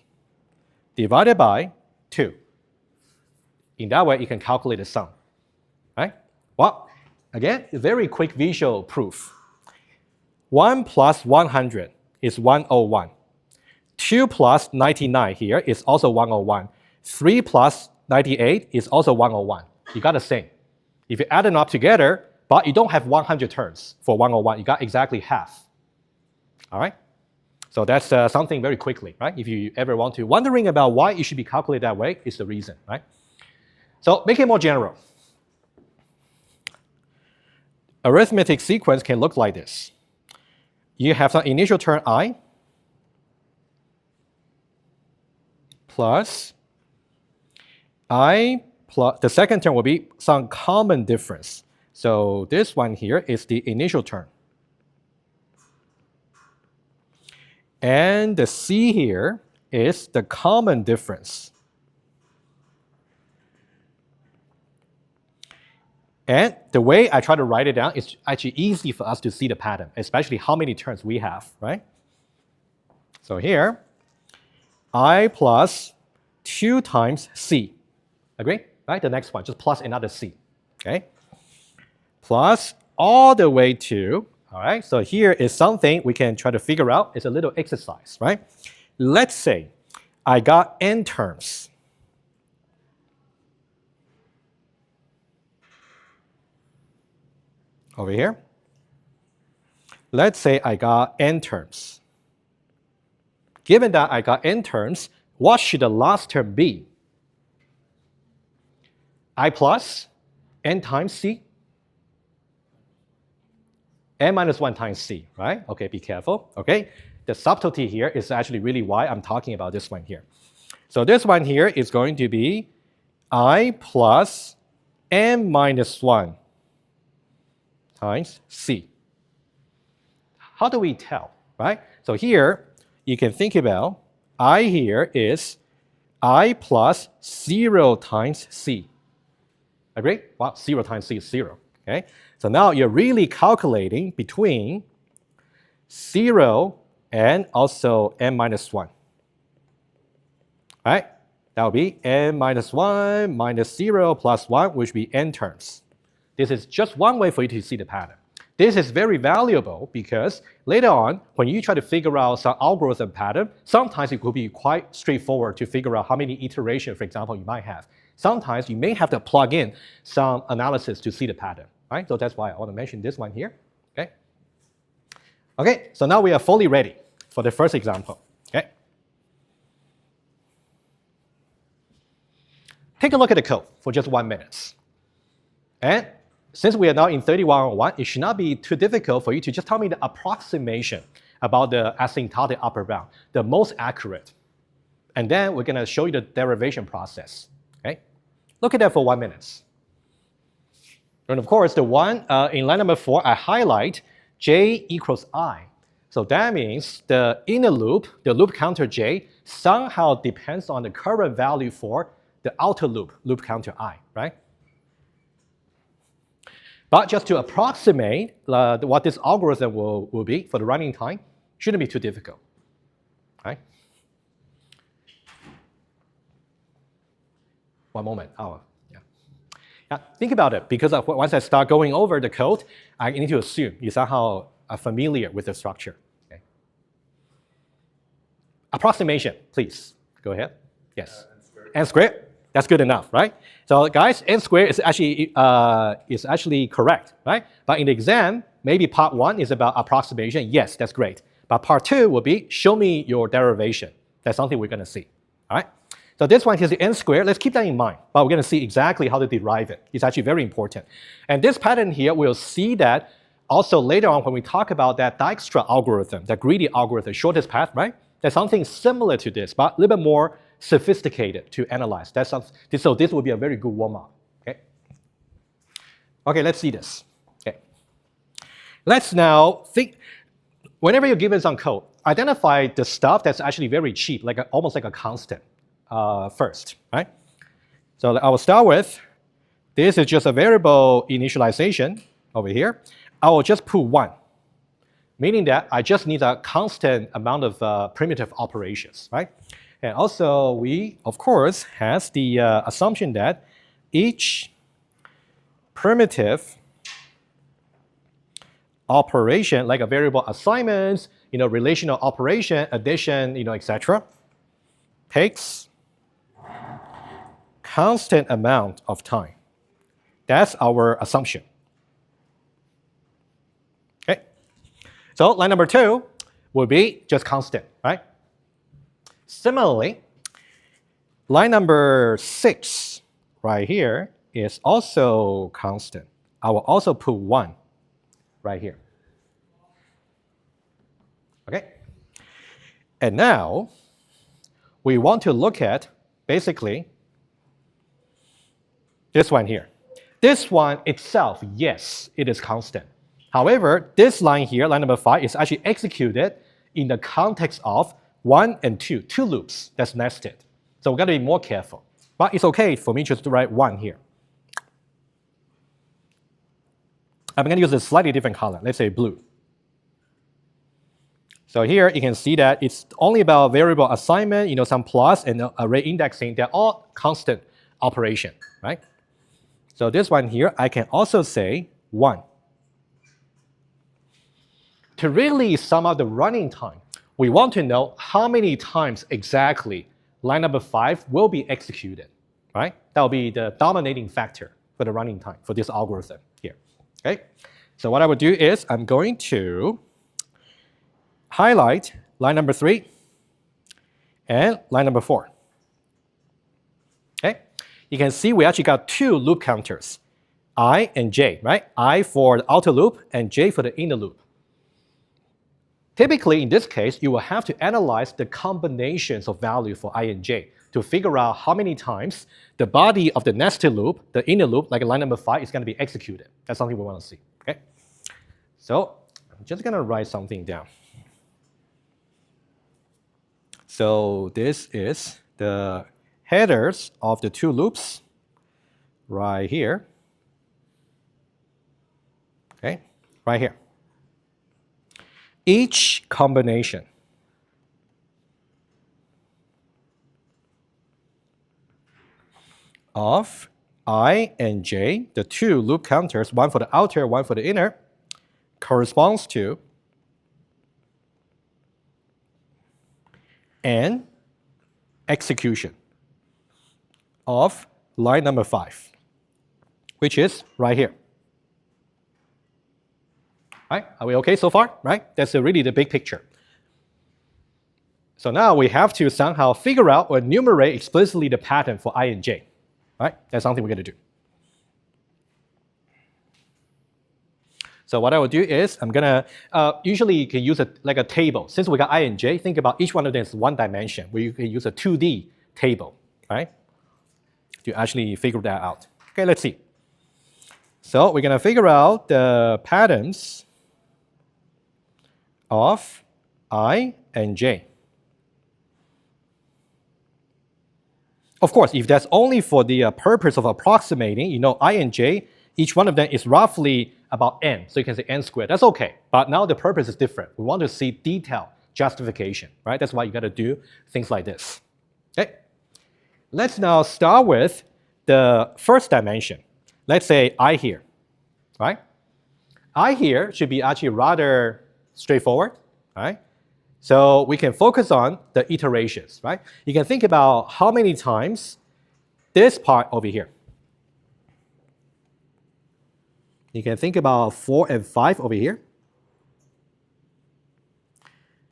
divided by 2. In that way, you can calculate the sum, right? Well, again, very quick visual proof. 1 plus 100 is 101. 2 plus 99 here is also 101. 3 plus 98 is also 101. You got the same. If you add them up together, but you don't have 100 terms for 101, you got exactly half. All right? So that's something very quickly, right? If you ever wondering about why it should be calculated that way, it's the reason, right? So make it more general. Arithmetic sequence can look like this. You have some initial term I plus I plus, the second term will be some common difference. So this one here is the initial term. And the C here is the common difference. And the way I try to write it down is actually easy for us to see the pattern, especially how many terms we have, right? So here, I plus 2 times C. Agree? Right? The next one, just plus another C. Okay? Plus all the way to, all right? So here is something we can try to figure out. It's a little exercise, right? Let's say I got n terms. over here. Let's say I got n terms. Given that I got n terms, what should the last term be? I plus n times c? N minus 1 times c, right? Okay, be careful, okay? The subtlety here is actually really why I'm talking about this one here. So this one here is going to be I plus n minus 1 times c. How do we tell, right? So here, you can think about I here is I plus 0 times c. Agree? Well, 0 times c is 0, okay? So now you're really calculating between 0 and also n minus 1. Right? That will be n minus 1 minus 0 plus 1, which will be n terms. This is just one way for you to see the pattern. This is very valuable because later on, when you try to figure out some algorithm pattern, sometimes it could be quite straightforward to figure out how many iterations, for example, you might have. Sometimes you may have to plug in some analysis to see the pattern. Right? So that's why I want to mention this one here. Okay? Okay, so now we are fully ready for the first example. Okay? Take a look at the code for just 1 minute. And since we are now in 3101, it should not be too difficult for you to just tell me the approximation about the asymptotic upper bound, the most accurate. And then we're going to show you the derivation process. Okay? Look at that for 1 minute. And of course, the one in line number 4, I highlight j equals I. So that means the inner loop, the loop counter j, somehow depends on the current value for the outer loop, loop counter I, right? But just to approximate what this algorithm will be for the running time, shouldn't be too difficult, right? One moment. Yeah, think about it, because once I start going over the code, I need to assume you somehow are familiar with the structure. Okay. Approximation, please. Go ahead. Yes. N squared. That's good enough, right? So guys, n squared is actually correct, right? But in the exam, maybe part 1 is about approximation. Yes, that's great. But part 2 will be show me your derivation. That's something we're going to see. All right. So this one is the n squared. Let's keep that in mind. But we're going to see exactly how to derive it. It's actually very important. And this pattern here, we'll see that also later on when we talk about that Dijkstra algorithm, that greedy algorithm, shortest path, right? There's something similar to this, but a little bit more sophisticated to analyze. So this will be a very good warm-up. Okay? Okay, let's see this. Okay. Let's now think, whenever you're given some code, identify the stuff that's actually very cheap, almost like a constant. First, right? So I will start with, this is just a variable initialization over here. I will just put 1, meaning that I just need a constant amount of primitive operations, right? And also we, of course, has the assumption that each primitive operation, like a variable assignments, relational operation, addition, etc., takes constant amount of time. That's our assumption. Okay. So line number 2 will be just constant, right? Similarly, line number 6 right here is also constant. I will also put 1 right here. Okay. And now we want to look at basically this one here. This one itself, yes, it is constant. However, this line here, line number 5, is actually executed in the context of 1 and 2 loops that's nested. So we've got to be more careful. But it's okay for me just to write 1 here. I'm going to use a slightly different color, let's say blue. So here you can see that it's only about variable assignment, some plus and array indexing. They're all constant operation, right? So this one here, I can also say 1. To really sum up the running time, we want to know how many times exactly line number 5 will be executed, right? That will be the dominating factor for the running time for this algorithm here, okay? So what I would do is I'm going to highlight line number 3 and line number 4. Okay, you can see we actually got 2 loop counters, I and j, right? I for the outer loop and j for the inner loop. Typically, in this case, you will have to analyze the combinations of value for I and j to figure out how many times the body of the nested loop, the inner loop, like line number 5, is going to be executed. That's something we want to see. Okay, so I'm just going to write something down. So this is the headers of the 2 loops right here. Okay, right here. Each combination of I and j, the 2 loop counters, one for the outer, one for the inner, corresponds to an execution of line number 5, which is right here. Right? Are we okay so far? Right? That's really the big picture. So now we have to somehow figure out or enumerate explicitly the pattern for I and j. Right? That's something we're going to do. So what I will do is I'm going to, usually you can use like a table. Since we got I and j, think about each one of them is 1 dimension, where you can use a 2D table, right? To actually figure that out. Okay, let's see. So we're going to figure out the patterns of I and j. Of course, if that's only for the purpose of approximating, you know, I and j, each one of them is roughly about n. So you can say n squared. That's okay. But now the purpose is different. We want to see detailed justification, right? That's why you got to do things like this. Okay. Let's now start with the first dimension. Let's say I here, right? I here should be actually rather straightforward, right? So we can focus on the iterations, right? You can think about how many times this part over here. You can think about 4 and 5 over here.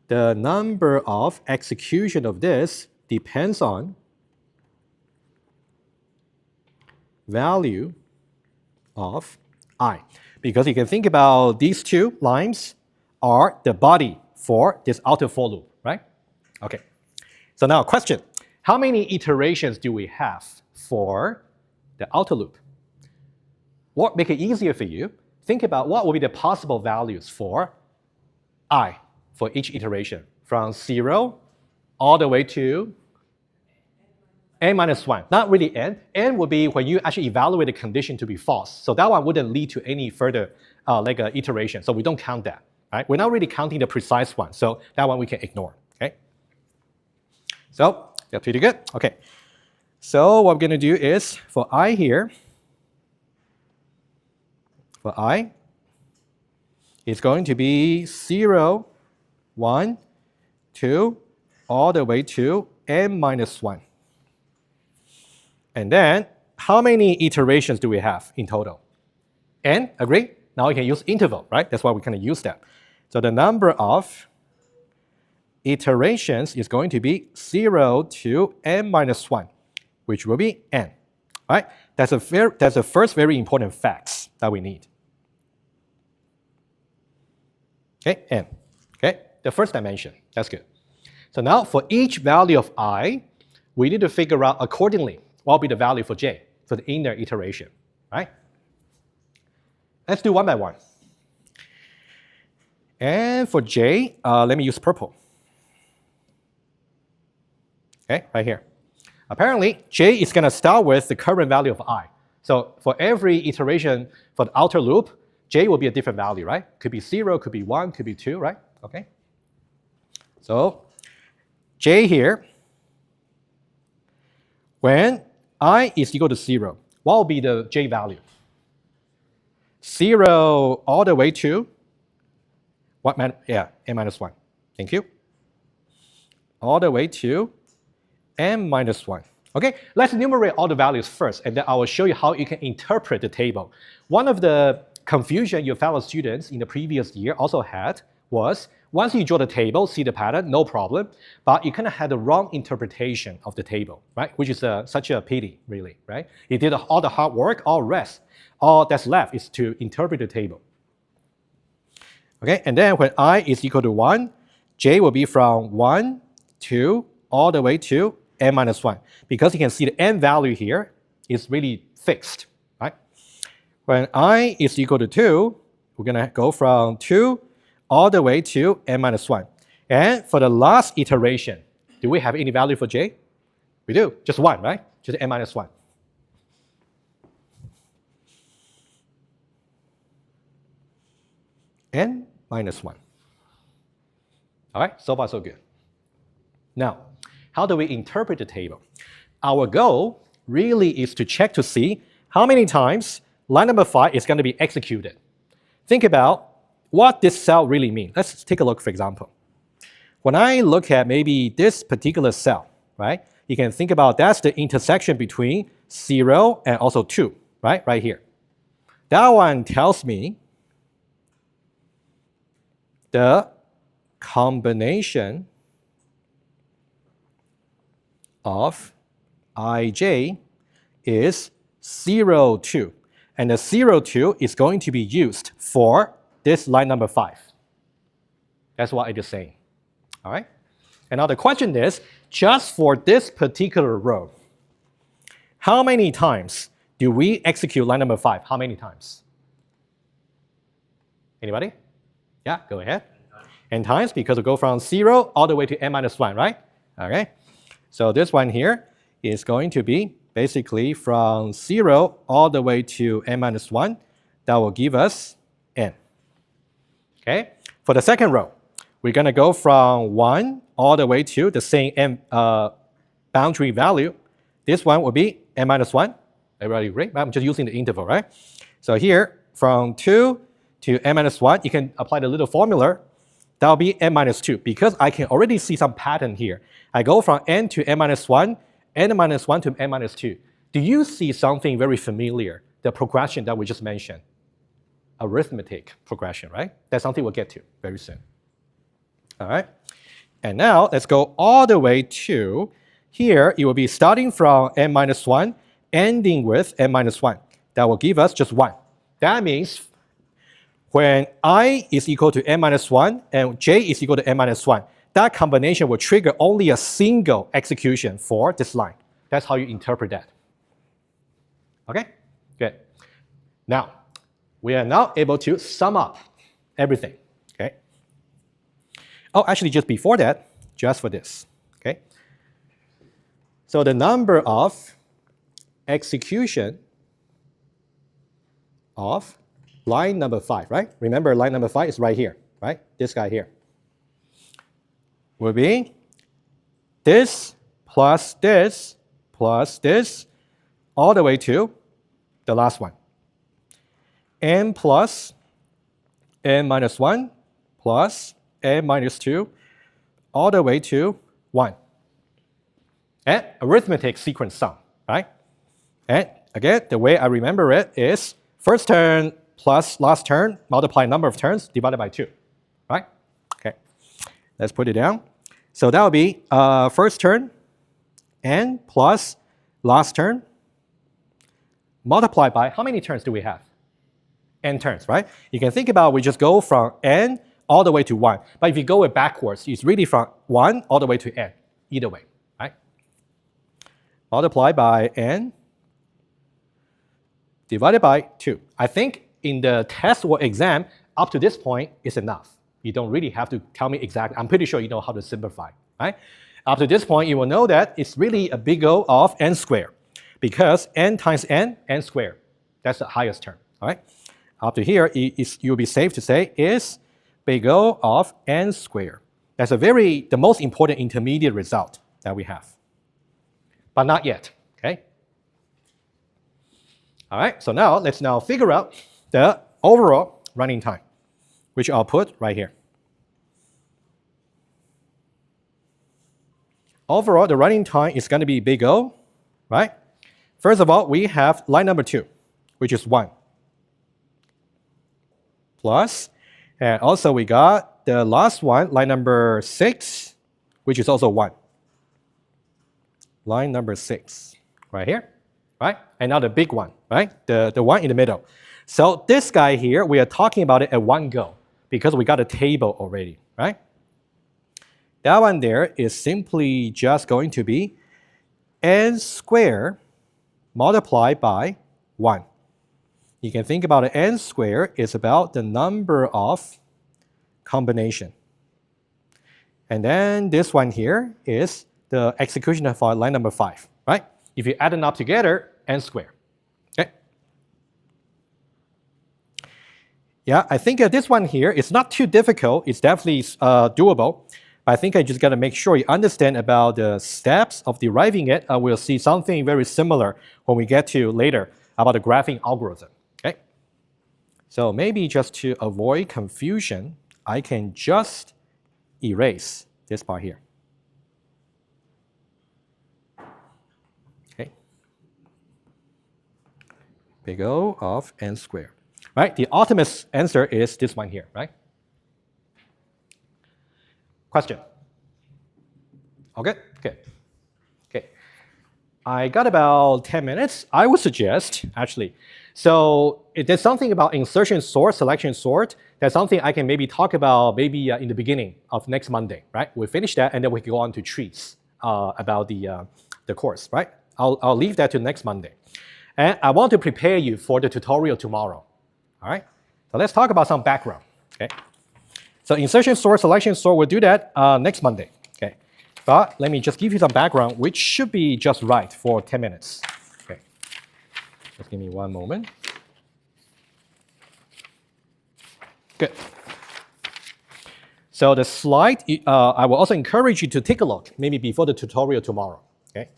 The number of execution of this depends on value of I. Because you can think about these 2 lines are the body for this outer for loop, right? Okay. So now question, how many iterations do we have for the outer loop? What make it easier for you, think about what will be the possible values for I for each iteration from 0 all the way to n minus 1. Not really n. N would be when you actually evaluate the condition to be false. So that one wouldn't lead to any further iteration. So we don't count that. Right? We're not really counting the precise one. So that one we can ignore. Okay. So that's pretty good. Okay. So what we're going to do is for I here, for I, it's going to be 0, 1, 2, all the way to n minus 1. And then, how many iterations do we have in total? N, agree? Now we can use interval, right? That's why we kind of use that. So the number of iterations is going to be 0 to n minus 1, which will be n, right? That's the first very important fact that we need. Okay, n. Okay, the first dimension. That's good. So now for each value of I, we need to figure out accordingly what will be the value for j, for the inner iteration, right? Let's do one by one. And for j, let me use purple. Okay, right here. Apparently, j is going to start with the current value of I. So for every iteration for the outer loop, j will be a different value, right? Could be 0, could be 1, could be 2, right? Okay. So j here, when I is equal to 0, what will be the j value? 0 all the way to what? Yeah, n minus 1. Thank you. All the way to n minus 1. Okay, let's enumerate all the values first, and then I will show you how you can interpret the table. One of the confusion your fellow students in the previous year also had was once you draw the table, see the pattern, no problem, but you kind of had the wrong interpretation of the table, right? Which is such a pity, really, right? You did all the hard work, all that's left is to interpret the table. Okay, and then when I is equal to 1, j will be from 1, 2, all the way to n minus 1. Because you can see the n value here is really fixed, right? When I is equal to 2, we're going to go from 2 all the way to n minus 1. And for the last iteration, do we have any value for j? We do, just 1, right? Just n minus 1. N minus 1. All right, so far so good. Now, how do we interpret the table? Our goal really is to check to see how many times line number 5 is going to be executed. Think about what this cell really means. Let's take a look, for example. When I look at maybe this particular cell, right, you can think about that's the intersection between 0 and also 2, right here. That one tells me the combination of ij is 0, 2. And the 0, 2 is going to be used for this line number 5. That's what it is saying. All right? And now the question is, just for this particular row, how many times do we execute line number 5? How many times? Anybody? Yeah, go ahead. N times, because we go from 0 all the way to n minus 1, right? Okay. So this one here is going to be basically from 0 all the way to n minus 1. That will give us n. Okay. For the second row, we're going to go from 1 all the way to the same n boundary value. This one will be n minus 1. Everybody agree? I'm just using the interval, right? So here, from 2 to n minus 1, you can apply the little formula. That will be n minus 2, because I can already see some pattern here. I go from n to n minus 1, n minus 1 to n minus 2. Do you see something very familiar, the progression that we just mentioned? Arithmetic progression, right? That's something we'll get to very soon. All right? And now, let's go all the way to here. It will be starting from n minus 1, ending with n minus 1. That will give us just 1. That means when I is equal to n minus 1 and j is equal to n minus 1, that combination will trigger only a single execution for this line. That's how you interpret that. Okay? Good. Now, we are now able to sum up everything. Okay? Oh, actually, just before that, just for this. Okay? So the number of execution of line number 5, right? Remember, line number 5 is right here, right? This guy here. Will be this plus this plus this all the way to the last one. N plus n minus 1 plus n minus 2 all the way to 1. And arithmetic sequence sum, right? And again, the way I remember it is first term plus last term, multiply number of terms, divided by 2, right? Okay, let's put it down. So that will be first term, n plus last term, multiplied by, how many terms do we have? N terms, right? You can think about, we just go from n all the way to 1. But if you go it backwards, it's really from 1 all the way to n, either way, right? Multiplied by n, divided by 2. I think in the test or exam, up to this point is enough. You don't really have to tell me exactly. I'm pretty sure you know how to simplify, right? Up to this point, you will know that it's really a big O of n squared, because n times n, n squared. That's the highest term, all right? Up to here, you'll be safe to say is big O of n squared. That's the most important intermediate result that we have. But not yet, okay? All right, so now let's figure out the overall running time, which I'll put right here. Overall, the running time is going to be big O, right? First of all, we have line number 2, which is 1. plus, and also we got the last one, line number 6, which is also 1. Line number 6, right here, right? And now the big one, right? The one in the middle. So this guy here, we are talking about it at one go because we got a table already, right? That one there is simply just going to be n squared multiplied by 1. You can think about it, n squared is about the number of combination. And then this one here is the execution for line number 5, right? If you add them up together, n squared. Okay. Yeah, I think this one here is not too difficult. It's definitely doable. But I think I just got to make sure you understand about the steps of deriving it. We'll see something very similar when we get to later about the graphing algorithm. Okay. So maybe just to avoid confusion, I can just erase this part here. Okay. Big O of n squared. Right? The ultimate answer is this one here, right? Question? Okay, good. Okay. I got about 10 minutes. I would suggest, actually, so there's something about insertion sort, selection sort. That's something I can maybe talk about maybe in the beginning of next Monday, right? We'll finish that and then we can go on to trees about the course, right? I'll leave that to next Monday. And I want to prepare you for the tutorial tomorrow, all right? So let's talk about some background, okay? So insertion sort, selection sort, we'll do that next Monday, okay? But let me just give you some background, which should be just right for 10 minutes, okay? Just give me one moment. Good. So the slide, I will also encourage you to take a look, maybe before the tutorial tomorrow, okay?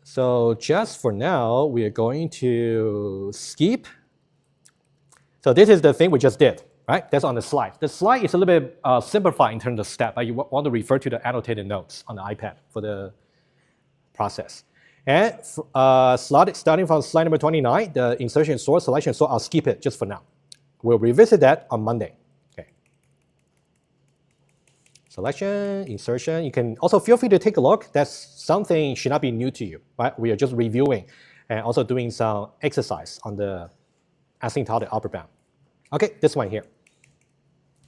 So just for now, we are going to skip. So this is the thing we just did, right? That's on the slide. The slide is a little bit simplified in terms of step, but you want to refer to the annotated notes on the iPad for the process. And starting from slide number 29, the insertion sort, selection sort, I'll skip it just for now. We'll revisit that on Monday. Okay. Selection, insertion. You can also feel free to take a look. That's something should not be new to you, right? We are just reviewing and also doing some exercise on the asymptotic upper bound. Okay, this one here,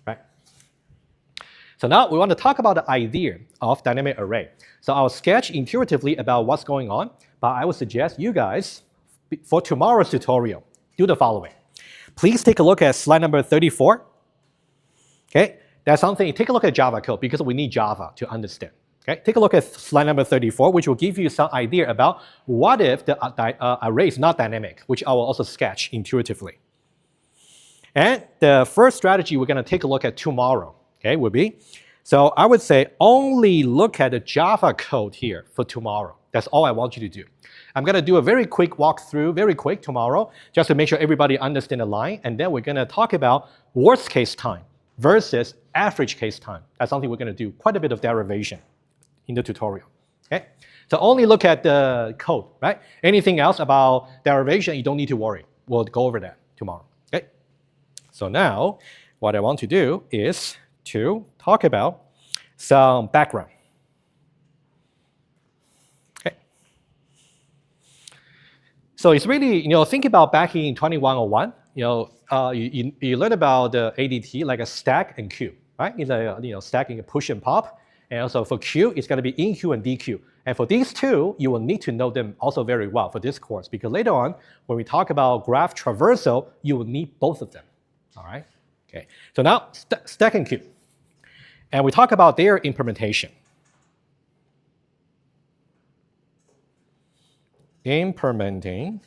right? So now we want to talk about the idea of dynamic array. So I'll sketch intuitively about what's going on, but I would suggest you guys, for tomorrow's tutorial, do the following. Please take a look at slide number 34. Okay, that's something, take a look at Java code because we need Java to understand. Okay, take a look at slide number 34, which will give you some idea about what if the array is not dynamic, which I will also sketch intuitively. And the first strategy we're going to take a look at tomorrow, okay, will be, so I would say only look at the Java code here for tomorrow. That's all I want you to do. I'm going to do a very quick walkthrough, very quick tomorrow, just to make sure everybody understands the line. And then we're going to talk about worst case time versus average case time. That's something we're going to do quite a bit of derivation in the tutorial. Okay? So only look at the code, right? Anything else about derivation, you don't need to worry. We'll go over that tomorrow. Okay? So now, what I want to do is to talk about some background. Okay. So it's really, think about back in 2101, you learn about the ADT like a stack and queue, right? It's a stacking a push and pop. And also for queue, it's going to be in queue and DQ. And for these two, you will need to know them also very well for this course, because later on, when we talk about graph traversal, you will need both of them. All right? Okay. So now, stack and queue. And we talk about their implementation. Implementing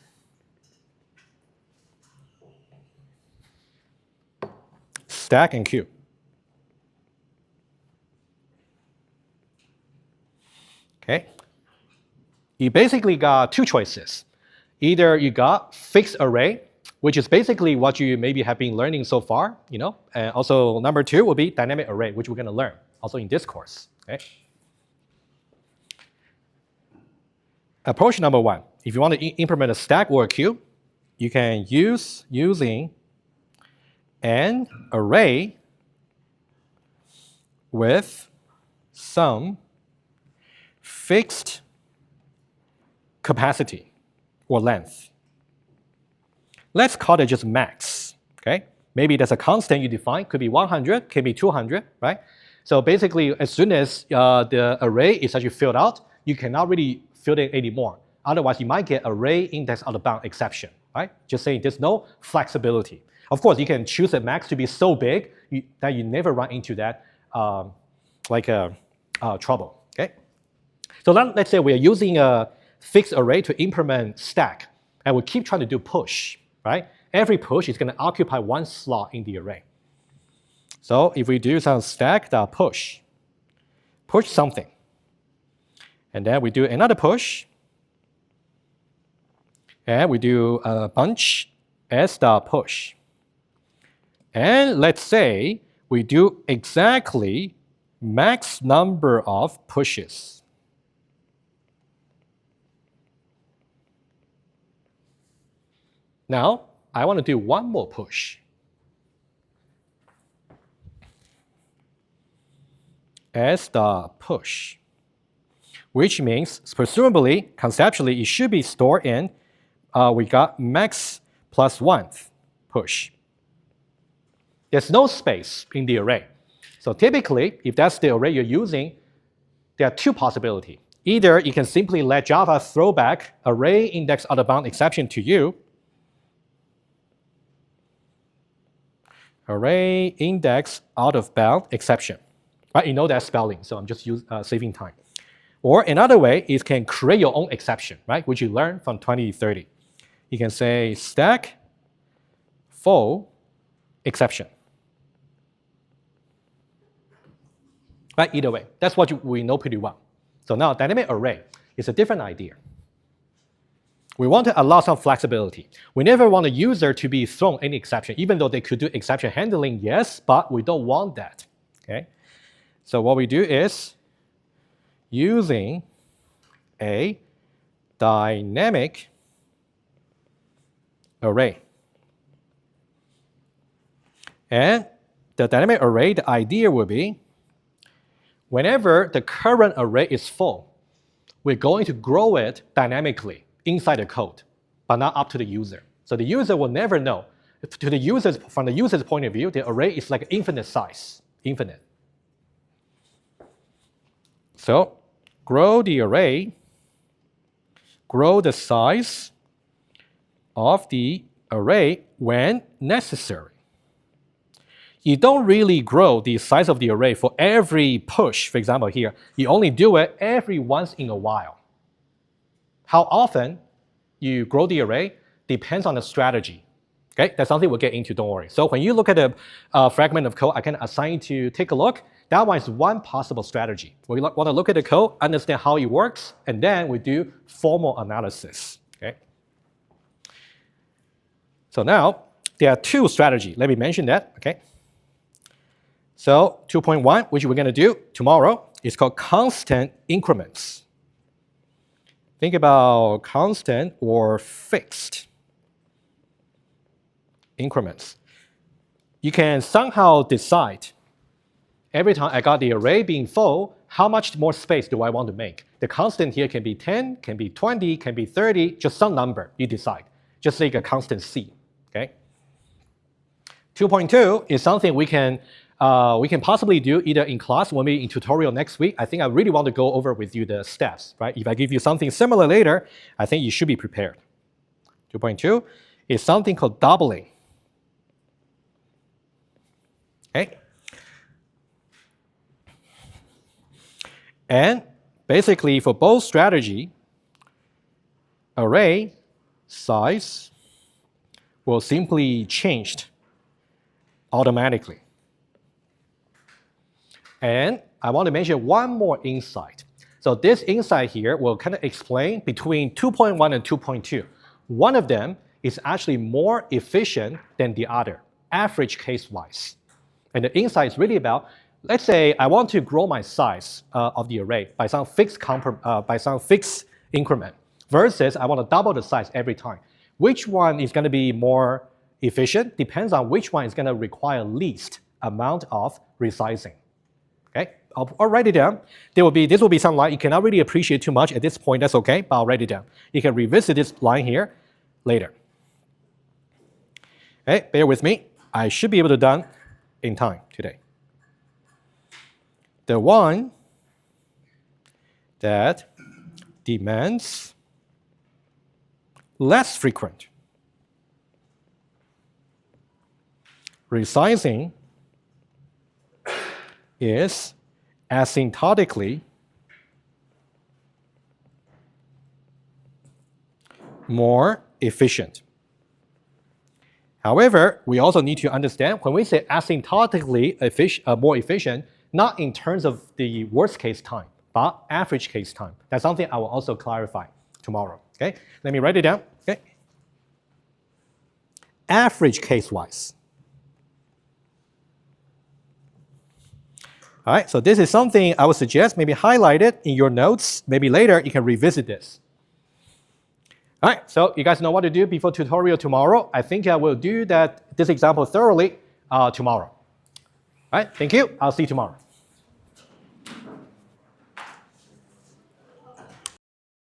stack and queue. Okay. You basically got two choices. Either you got fixed array, which is basically what you maybe have been learning so far, and also number two will be dynamic array, which we're going to learn also in this course. Okay. Approach number one, if you want to implement a stack or a queue, you can use using an array with some fixed capacity or length. Let's call it just max, okay? Maybe there's a constant you define, could be 100, could be 200, right? So basically, as soon as the array is actually filled out, you cannot really fill it anymore. Otherwise, you might get array index out of bound exception, right? Just saying there's no flexibility. Of course, you can choose a max to be so big that you never run into that trouble, okay? So let's say we are using a fixed array to implement stack, and we keep trying to do push, right? Every push is going to occupy one slot in the array. So if we do some stack.push, push something, and then we do another push, and we do a bunch s.push. And let's say we do exactly max number of pushes. Now, I want to do one more push. S.push, which means presumably, conceptually, it should be stored in, we got max plus 1th push. There's no space in the array. So typically, if that's the array you're using, there are two possibilities. Either you can simply let Java throw back array index out of bound exception to you, array index out of bound exception. Right? You know that spelling, so I'm just saving time. Or another way is can create your own exception, right? Which you learned from 2030. You can say stack full exception. Right? Either way, that's what we know pretty well. So now dynamic array is a different idea. We want to allow some flexibility. We never want a user to be thrown any exception, even though they could do exception handling, yes, but we don't want that. Okay? So what we do is using a dynamic array. And the dynamic array, the idea would be whenever the current array is full, we're going to grow it dynamically inside the code, but not up to the user. So the user will never know. From the user's point of view, the array is like infinite size, infinite. So grow the array, grow the size of the array when necessary. You don't really grow the size of the array for every push, for example here. You only do it every once in a while. How often you grow the array depends on the strategy. Okay, that's something we'll get into, don't worry. So when you look at a fragment of code, I can assign you to take a look. That one is one possible strategy. We want to look at the code, understand how it works, and then we do formal analysis. Okay. So now there are two strategies. Let me mention that. Okay. So 2.1, which we're going to do tomorrow, is called constant increments. Think about constant or fixed increments. You can somehow decide every time I got the array being full, how much more space do I want to make? The constant here can be 10, can be 20, can be 30, just some number you decide. Just like a constant C. Okay. 2.2 is something we can possibly do either in class or maybe in tutorial next week. I think I really want to go over with you the steps, right? If I give you something similar later, I think you should be prepared. 2.2 is something called doubling. Okay. And basically for both strategy, array size will simply change automatically. And I want to mention one more insight. So this insight here will kind of explain between 2.1 and 2.2. One of them is actually more efficient than the other, average case-wise. And the insight is really about, let's say I want to grow my size of the array by some fixed increment, versus I want to double the size every time. which one is going to be more efficient depends on which one is going to require least amount of resizing. Okay, I'll write it down. This will be some line you cannot really appreciate too much at this point. That's okay, but I'll write it down. You can revisit this line here later. Okay, bear with me. I should be able to done in time today. The one that demands less frequent resizing is asymptotically more efficient. However, we also need to understand when we say asymptotically more efficient, not in terms of the worst case time, but average case time. That's something I will also clarify tomorrow. Okay, let me write it down. Okay, average case wise. All right, so this is something I would suggest maybe highlight it in your notes. Maybe later you can revisit this. All right, so you guys know what to do before tutorial tomorrow. I think I will do this example thoroughly tomorrow. All right, thank you. I'll see you tomorrow.